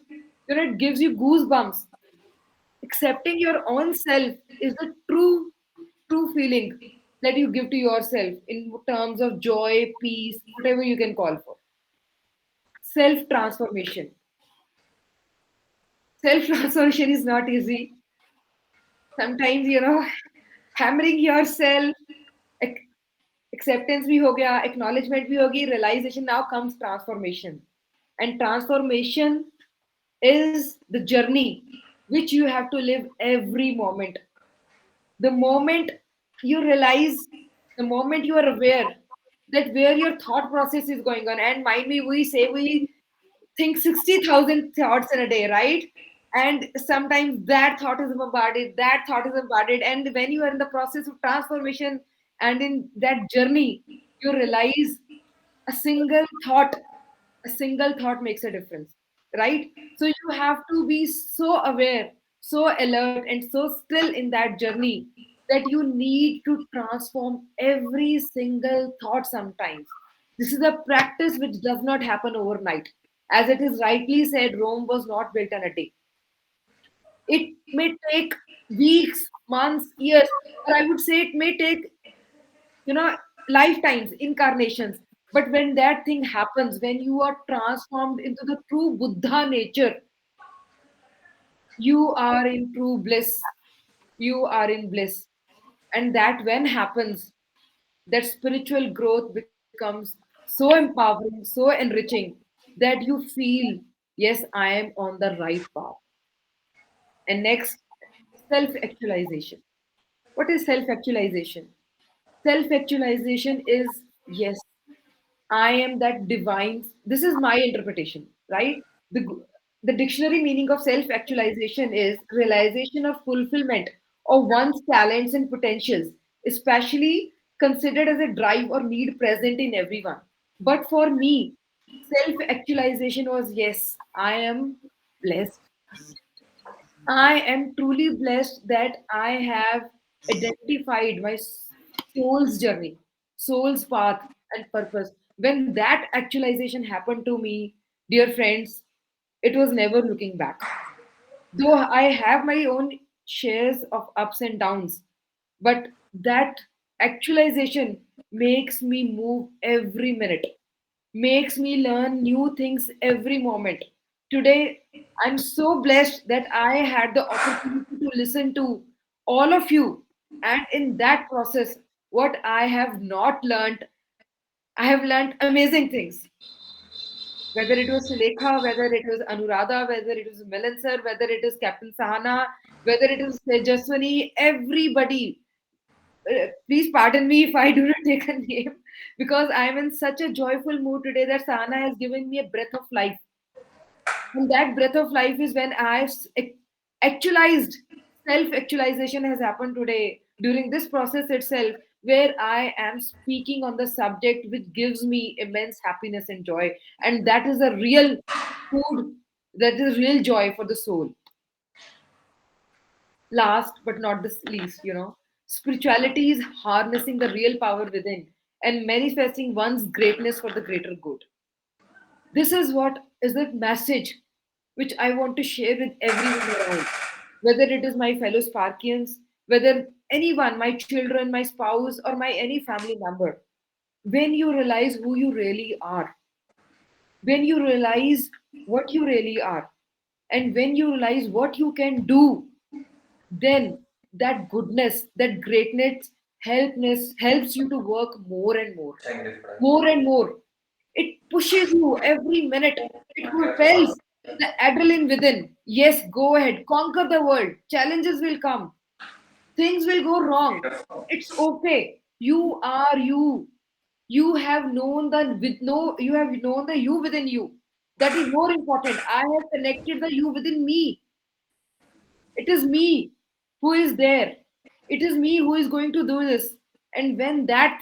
it gives you goosebumps. Accepting your own self is the true feeling that you give to yourself in terms of joy, peace, whatever you can call for. Self transformation. Self transformation is not easy. Sometimes, hammering yourself, ac- acceptance bhi ho gaya, acknowledgement bhi hogi, realization. Now comes transformation. And transformation is the journey which you have to live every moment. The moment you realize, the moment you are aware that where your thought process is going on, and mind me, we say we think 60,000 thoughts in a day, right? And sometimes that thought is bombarded, that thought is bombarded. And when you are in the process of transformation and in that journey, you realize a single thought, a single thought makes a difference, right? So you have to be so aware, so alert, and so still in that journey that you need to transform every single thought sometimes. This is a practice which does not happen overnight. As it is rightly said, Rome was not built in a day. It may take weeks, months, years, or I would say it may take, you know, lifetimes, incarnations. But when that thing happens, when you are transformed into the true Buddha nature, you are in true bliss. You are in bliss. And that when happens, that spiritual growth becomes so empowering, so enriching that you feel, yes, I am on the right path. And next, self actualization. What is self actualization? Self actualization is, yes, I am that divine. This is my interpretation, right? The dictionary meaning of self actualization is realization of fulfillment of one's talents and potentials, especially considered as a drive or need present in everyone. But for me, self actualization was, yes, I am. blessed. I am truly blessed that I have identified my soul's journey, soul's path and purpose. When that actualization happened to me, dear friends, it was never looking back. Though I have my own shares of ups and downs, but that actualization makes me move every minute, makes me learn new things every moment. Today, I'm so blessed that I had the opportunity to listen to all of you. And in that process, what I have not learned, I have learned amazing things. Whether it was Sulekha, whether it was Anuradha, whether it was Milan sir, whether it is Captain Sahana, whether it is Tejaswani, everybody. Please pardon me if I do not take a name because I am in such a joyful mood today that Sahana has given me a breath of life. And that breath of life is when I've actualized, self actualization has happened today during this process itself, where I am speaking on the subject which gives me immense happiness and joy. And that is a real food, that is real joy for the soul. Last but not the least, spirituality is harnessing the real power within and manifesting one's greatness for the greater good. This is what is the message which I want to share with everyone around, whether it is my fellow Sparkians, whether anyone, my children, my spouse, or my any family member. When you realize who you really are, when you realize what you really are, and when you realize what you can do, then that goodness, that greatness, helps you to work more and more, more and more. It pushes you every minute. It propels the adrenaline within. Yes, go ahead, conquer the world. Challenges will come. Things will go wrong. It's okay. You are you. You have known you have known the you within you. That is more important. I have connected the you within me. It is me who is there. It is me who is going to do this. And when that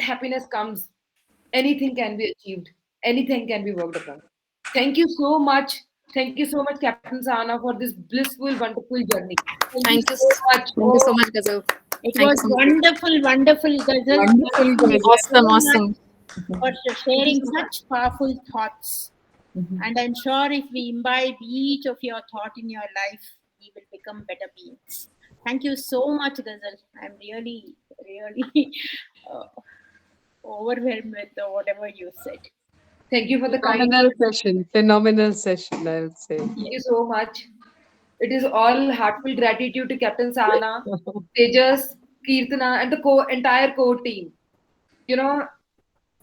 happiness comes, anything can be achieved, anything can be worked upon. Thank you so much. Thank you so much, Captain Sahana, for this blissful, wonderful journey. Thank you so much. Thank you so much, Ghazal. It Thank you was so much. wonderful, wonderful, Ghazal. Wonderful, Ghazal. Awesome, awesome. For sharing such powerful thoughts. And I'm sure if we imbibe each of your thought in your life, we will become better beings. Thank you so much, Ghazal. I'm really, really overwhelmed with whatever you said. Thank you for the kind. Phenomenal session, I would say. Thank you so much. It is all heartfelt gratitude to Captain Sahana, Tejas, Kirtana, and the entire core team.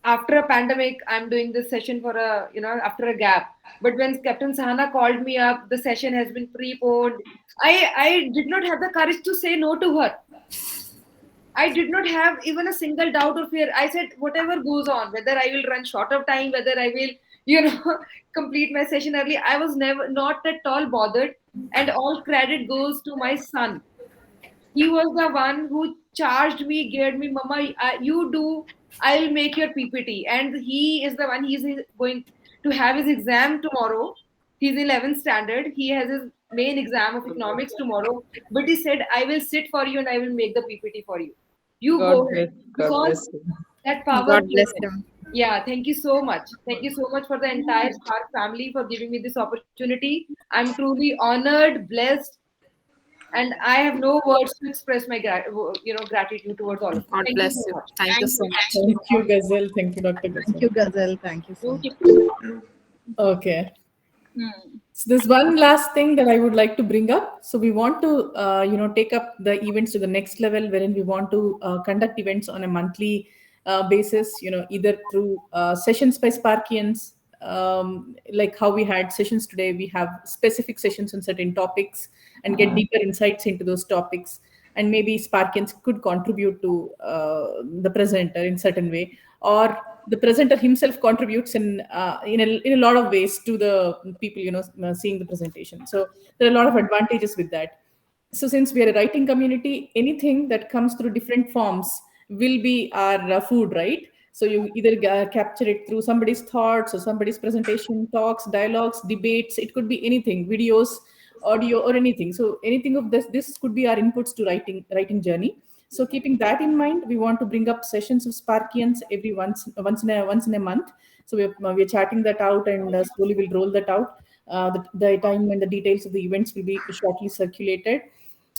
After a pandemic, I'm doing this session for after a gap. But when Captain Sahana called me up, the session has been preponed. I did not have the courage to say no to her. I did not have even a single doubt or fear. I said, whatever goes on, whether I will run short of time, whether I will, complete my session early, I was not at all bothered. And all credit goes to my son. He was the one who charged me, geared me, Mama, you do, I'll make your PPT. And he is the one, he's going to have his exam tomorrow. He's 11th standard. He has his main exam of economics tomorrow. But he said, I will sit for you and I will make the PPT for you. You go ahead. Because that power. God bless him. Yeah, thank you so much. Thank you so much for the entire Spark family for giving me this opportunity. I'm truly honored, blessed, and I have no words to express my gratitude towards all of you. God bless you. Thank you so much. Thank you, Ghazal. Thank you, Dr. Ghazal. Thank you, Ghazal. Thank you so much. Okay. So there's one last thing that I would like to bring up. So we want to, take up the events to the next level, wherein we want to conduct events on a monthly basis, either through sessions by Sparkians, like how we had sessions today. We have specific sessions on certain topics and get deeper insights into those topics. And maybe Sparkians could contribute to the presenter in certain way, or the presenter himself contributes in a lot of ways to the people seeing the presentation. So there are a lot of advantages with that. So since we are a writing community, anything that comes through different forms will be our food, right? So you either capture it through somebody's thoughts or somebody's presentation, talks, dialogues, debates. It could be anything, videos, audio, or anything. So anything of this could be our inputs to writing journey. So keeping that in mind, we want to bring up sessions of Sparkians every once in a month. So we're chatting that out, and slowly we'll roll that out. The time and the details of the events will be shortly circulated.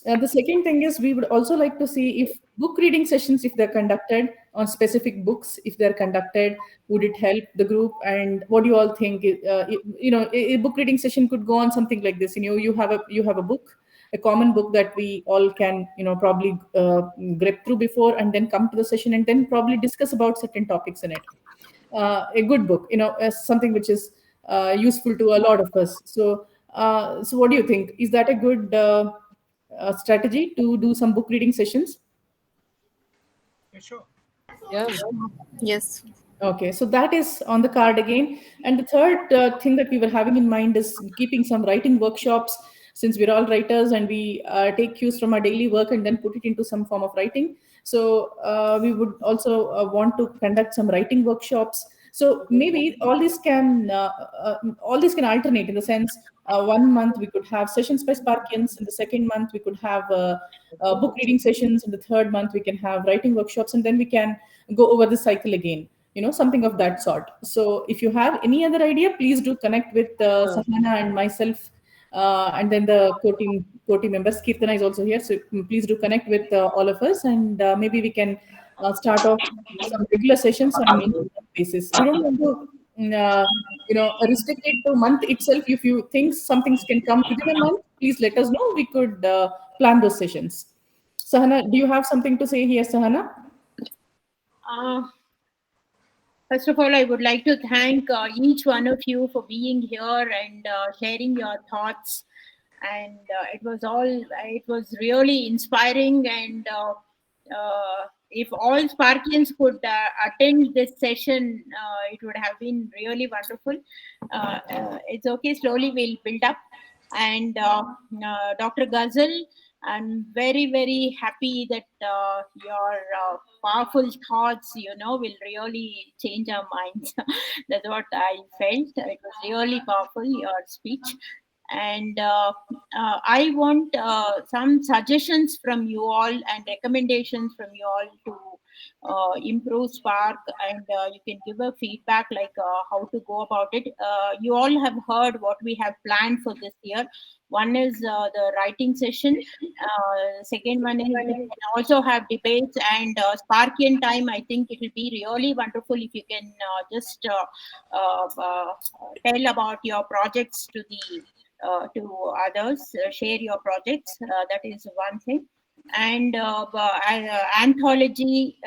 The second thing is we would also like to see if book reading sessions, if they're conducted on specific books, if they're conducted, would it help the group? And what do you all think? A book reading session could go on something like this. You have a book, a common book that we all can probably grip through before, and then come to the session and then probably discuss about certain topics in it. A good book, something which is useful to a lot of us. So what do you think? Is that a good strategy to do some book reading sessions? Sure. Yeah. Yes. Okay, so that is on the card again. And the third thing that we were having in mind is keeping some writing workshops, since we're all writers and we take cues from our daily work and then put it into some form of writing. So we would also want to conduct some writing workshops. So maybe all this can alternate, in the sense 1 month we could have sessions by Sparkians, in the second month we could have book reading sessions, in the third month we can have writing workshops, and then we can go over the cycle again. Something of that sort. So if you have any other idea, please do connect with Sahana and myself, and then the core team members. Kirtana is also here, so please do connect with all of us, and maybe we can start off some regular sessions on a monthly basis. We don't want to restrict it to month itself. If you think some things can come within a month, please let us know. We could plan those sessions. Sahana, do you have something to say here, Sahana? First of all, I would like to thank each one of you for being here and sharing your thoughts. And it was really inspiring. And if all Sparkians could attend this session, it would have been really wonderful. It's okay, slowly we'll build up. And Dr. Ghazal, I'm very, very happy that your powerful thoughts, will really change our minds. That's what I felt. It was really powerful, your speech. And I want some suggestions from you all and recommendations from you all to improve Spark, and you can give a feedback like how to go about it. You all have heard what we have planned for this year. One is the writing session. Second one is we can also have debates and Sparkian time. I think it will be really wonderful if you can just tell about your projects to to others, share your projects. That is one thing. And anthology,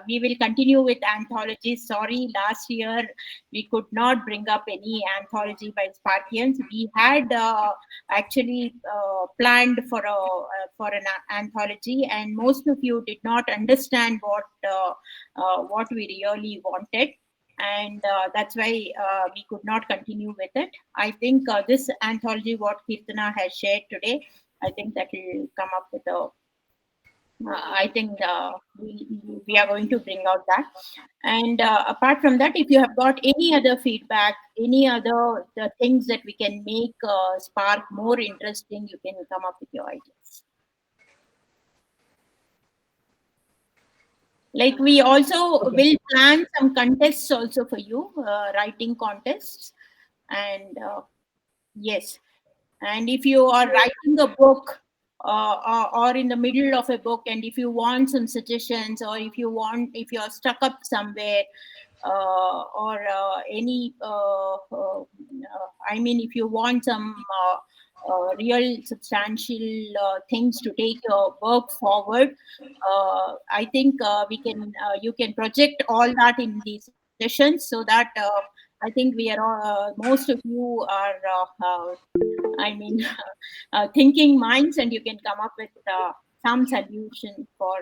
we will continue with anthology. Sorry, last year we could not bring up any anthology by Sparkians. We had actually planned for an anthology, and most of you did not understand what we really wanted. And that's why we could not continue with it. I think this anthology, what Kirtana has shared today, I think that will come up with I think we are going to bring out that. And apart from that, if you have got any other feedback, any other things that we can make Spark more interesting, you can come up with your ideas. Like we also will plan some contests also for you, writing contests. And yes, and if you are writing a book or in the middle of a book, and if you want some suggestions, or if you're stuck up somewhere, or any, I mean, if you want some real substantial things to take your work forward, I think you can project all that in these sessions, so that I think we are most of you are thinking minds, and you can come up with some solution for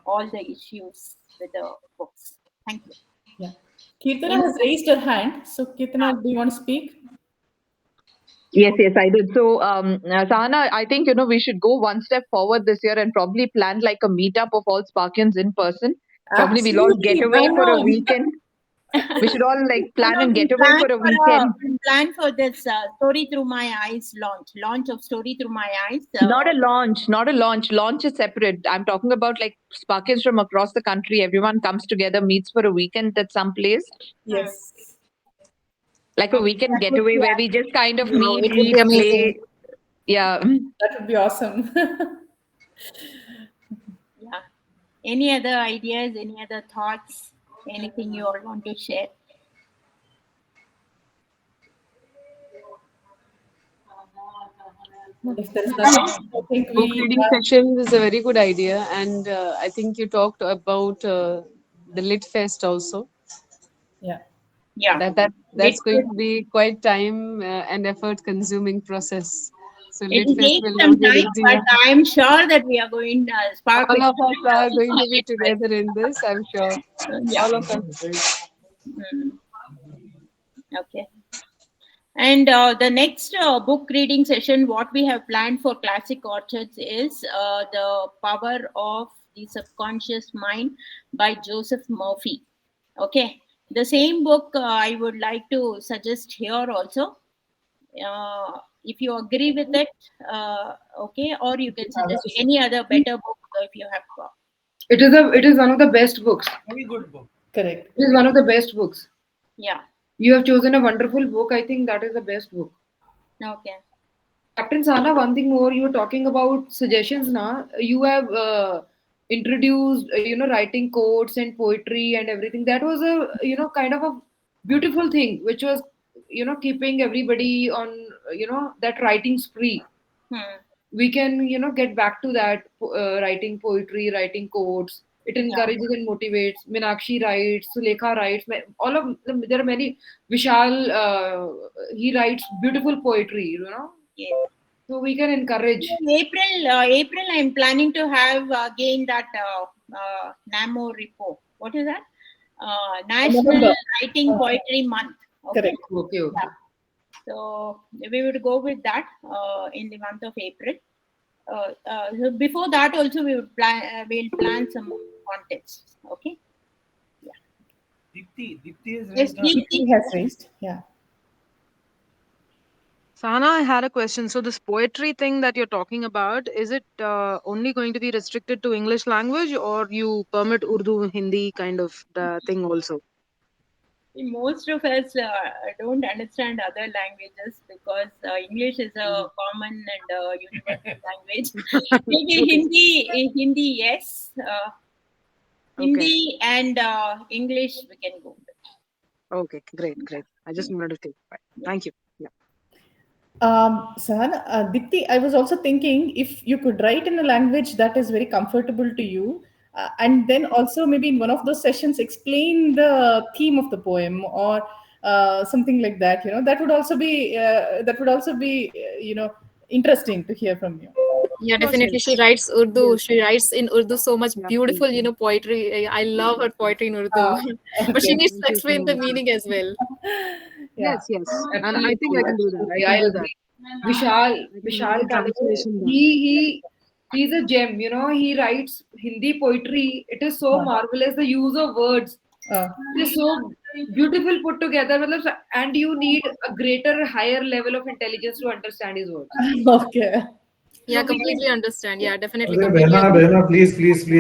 all the issues with the books. Thank you. Yeah, Kirtana has raised her hand. So Kirtana, do you want to speak? Yes, I did. So, Sahana, I think, we should go one step forward this year and probably plan like a meetup of all Sparkians in person Probably we'll all get Absolutely. away Why for a not? weekend. We should all like plan and we get away for a weekend. plan for this Story Through My Eyes launch of Story Through My Eyes. Not a launch, not a launch. Launch is separate. I'm talking about like Sparkians from across the country. Everyone comes together, meets for a weekend at some place. Yes. Like a weekend That would getaway be where we just kind of Wow, meet, it would read, be amazing. play. Yeah. That would be awesome. Yeah. Any other ideas? Any other thoughts? Anything you all want to share? If there is nothing, I think Book we reading sessions is a very good idea, and I think you talked about the Lit Fest also. Yeah. Yeah. That's going to be quite time and effort consuming process. So It Lit will Fest take will some not be time, easy. but I am sure that we are going Spark. All of us are going to be together in this, I'm sure. Yeah. All of us. Okay. And the next book reading session, what we have planned for Classic Orchids is The Power of the Subconscious Mind by Joseph Murphy. Okay. The same book I would like to suggest here also. If you agree with it, okay, or you can suggest any other better book if you have. It is one of the best books. Very good book. Correct. It is one of the best books. Yeah. You have chosen a wonderful book. I think that is the best book. Okay. Captain Sana, one thing more. You were talking about suggestions now. You have introduced, writing quotes and poetry and everything. That was a, kind of a beautiful thing, which was, keeping everybody on, that writing spree. We can, get back to that, writing poetry, writing quotes. It encourages and motivates. Meenakshi writes, Sulekha writes. All of them, there are many. Vishal, he writes beautiful poetry. Yes. So we can encourage. April, I am planning to have again that NAMO repo. What is that? National November. Writing Poetry Month. Okay. Correct. Okay. Yeah. So we would go with that in the month of April. So before that also we would plan. We'll plan some contests. Okay. Deepti is Yes, He has raised. Yeah. Sana, I had a question. So this poetry thing that you're talking about, is it only going to be restricted to English language, or you permit Urdu, Hindi kind of thing also? Most of us don't understand other languages because English is a common and universal language. Maybe Hindi, yes. Hindi and English we can go with. Okay, great. I just wanted to take part. Thank you. Yeah. Sahana, Dipti, I was also thinking if you could write in a language that is very comfortable to you, and then also maybe in one of those sessions explain the theme of the poem or something like that. That would also be interesting to hear from you. Yeah, definitely. She writes Urdu. She writes in Urdu so much beautiful, poetry. I love her poetry in Urdu. But she needs to explain the meaning as well. Yes. And I think I can do that. I agree. Vishal Translation. He's a gem. He writes Hindi poetry. It is so marvelous. The use of words. It is so beautiful put together. And you need a greater, higher level of intelligence to understand his words. Okay. Yeah, completely understand. Yeah, definitely. Behna, please,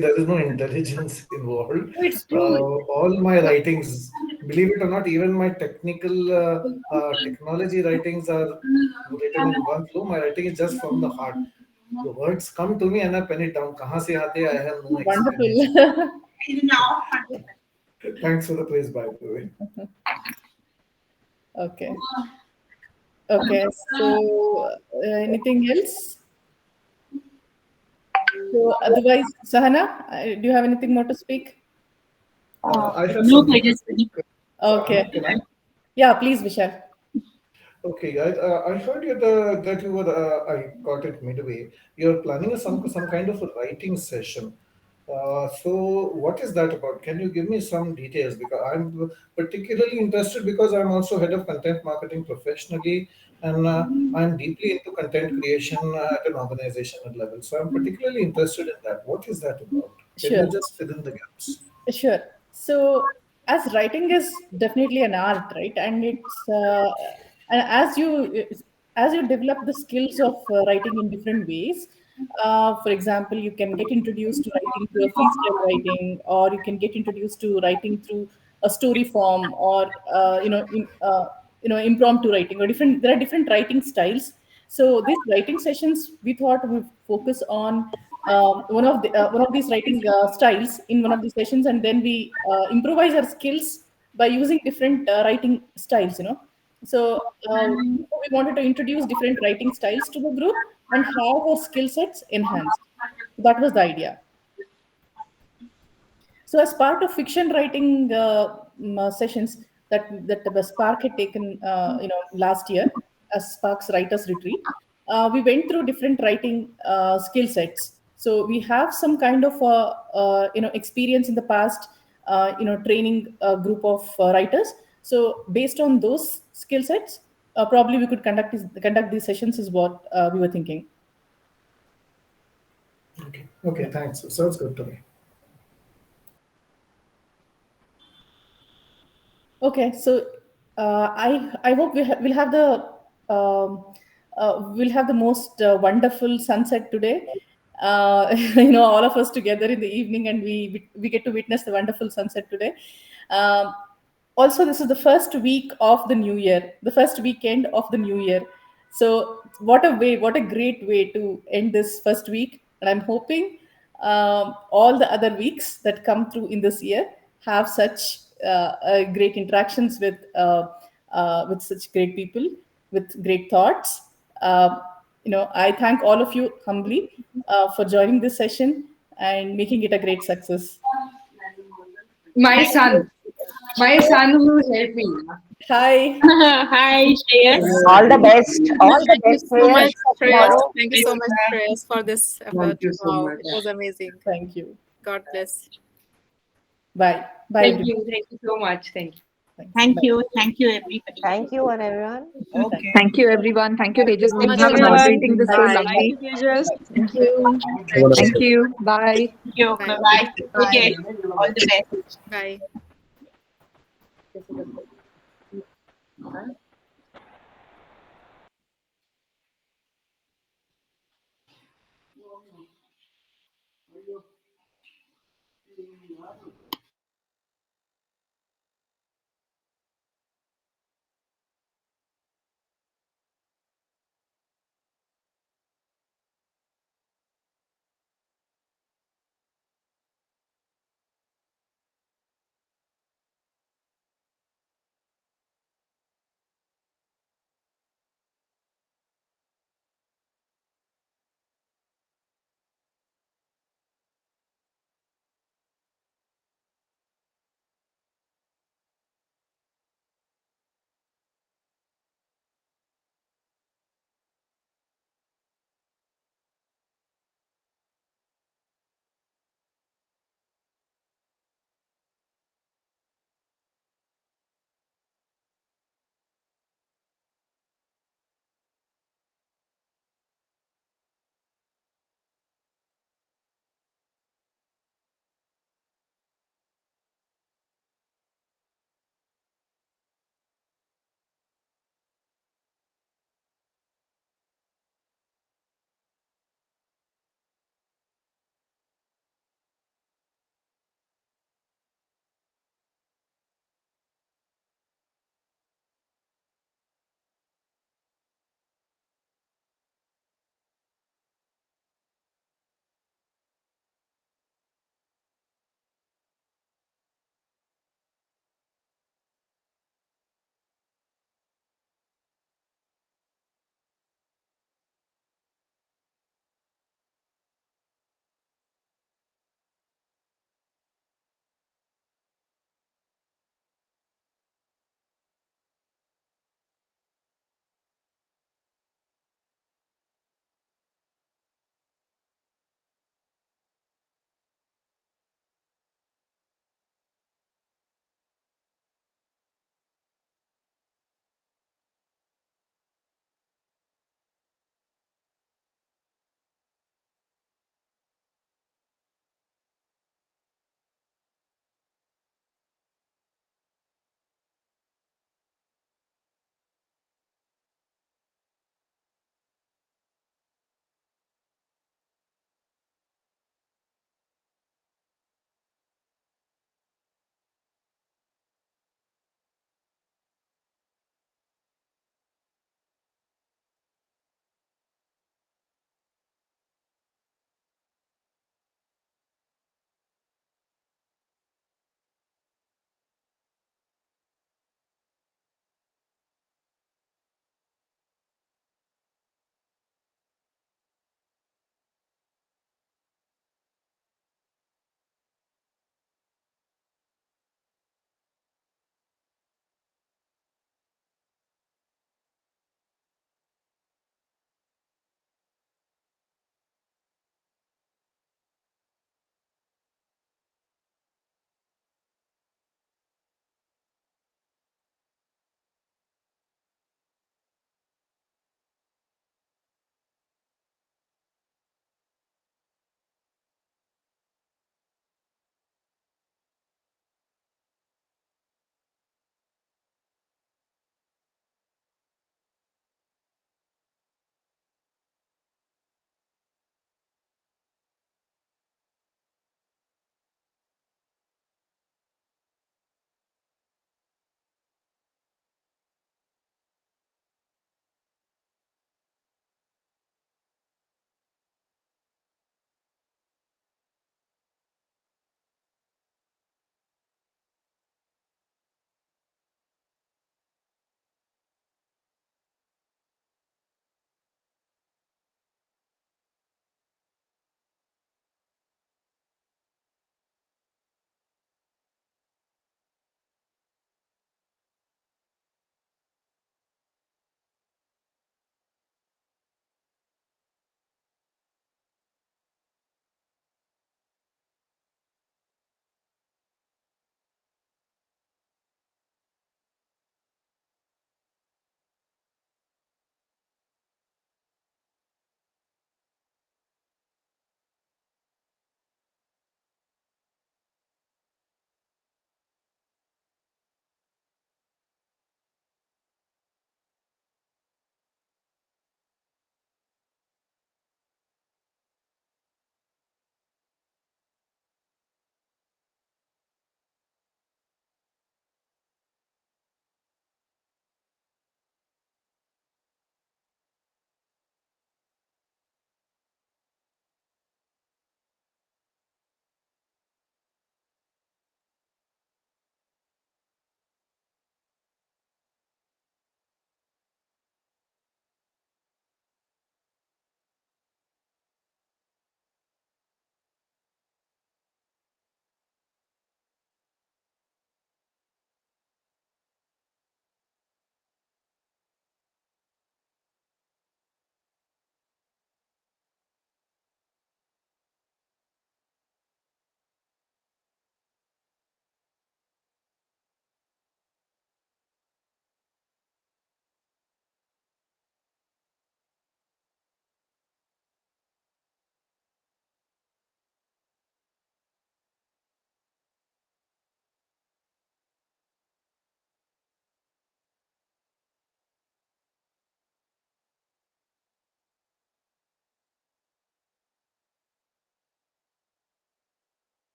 there is no intelligence involved. It's true. All my writings, believe it or not, even my technical technology writings are written in one flow. My writing is just from the heart. The words come to me and I pen it down. Kahan se aate, I have no explanation. Wonderful. Thanks for the praise, by the way. Okay. So, anything else? So, otherwise, Sahana, do you have anything more to speak? I have No, something. Okay. Can I? Yeah, please, Vishal. Okay, guys. I heard that you were. I got it midway. You're planning some kind of a writing session. So what is that about? Can you give me some details? Because I'm particularly interested because I'm also head of content marketing professionally, and I'm deeply into content creation at an organizational level. So I'm particularly interested in that. What is that about? Can Sure. you just fill in the gaps? Sure. So, as writing is definitely an art, right? And and as you develop the skills of writing in different ways. For example, you can get introduced to writing through a freestyle writing, or you can get introduced to writing through a story form, or impromptu writing, or different. There are different writing styles. So these writing sessions, we thought we focus on one of these writing styles in one of these sessions, and then we improvise our skills by using different writing styles. We wanted to introduce different writing styles to the group and have our skill sets enhanced. That was the idea. So, as part of fiction writing sessions that the Spark had taken, last year as Spark's writers retreat, we went through different writing skill sets. So we have some kind of experience in the past, training a group of writers. So based on those skill sets, probably we could conduct these sessions is what we were thinking. Okay, thanks. Sounds good to me. Okay, so I hope we'll have the most wonderful sunset today. All of us together in the evening, and we get to witness the wonderful sunset today. Um, Also, this is the first week of the new year, the first weekend of the new year. So, what a great way to end this first week. And I'm hoping all the other weeks that come through in this year have such great interactions with such great people, with great thoughts. I thank all of you humbly for joining this session and making it a great success. My Thank you. son. My son who helped me. Hi. Hi, Shreyas. All the best. All the Thank you best, so much, Shreyas, for Shreyas. tomorrow. Thank you so much, Shreyas, for this effort. Thank you so Wow, much. it was amazing. Thank you. God bless. Bye. Bye, Thank everybody. you. Thank you so much. Thank you. Thanks. Thank Bye. you. Thank you, everybody. Thank you, and everyone. Okay. Thank you, everyone. Thank you, Thank you Tejas, so for much, everyone. moderating this so Bye. lovely. Thank you, Tejas. Thank you. Thank you. Bye. Thank you. Bye. Bye-bye. Okay. All the best. Bye.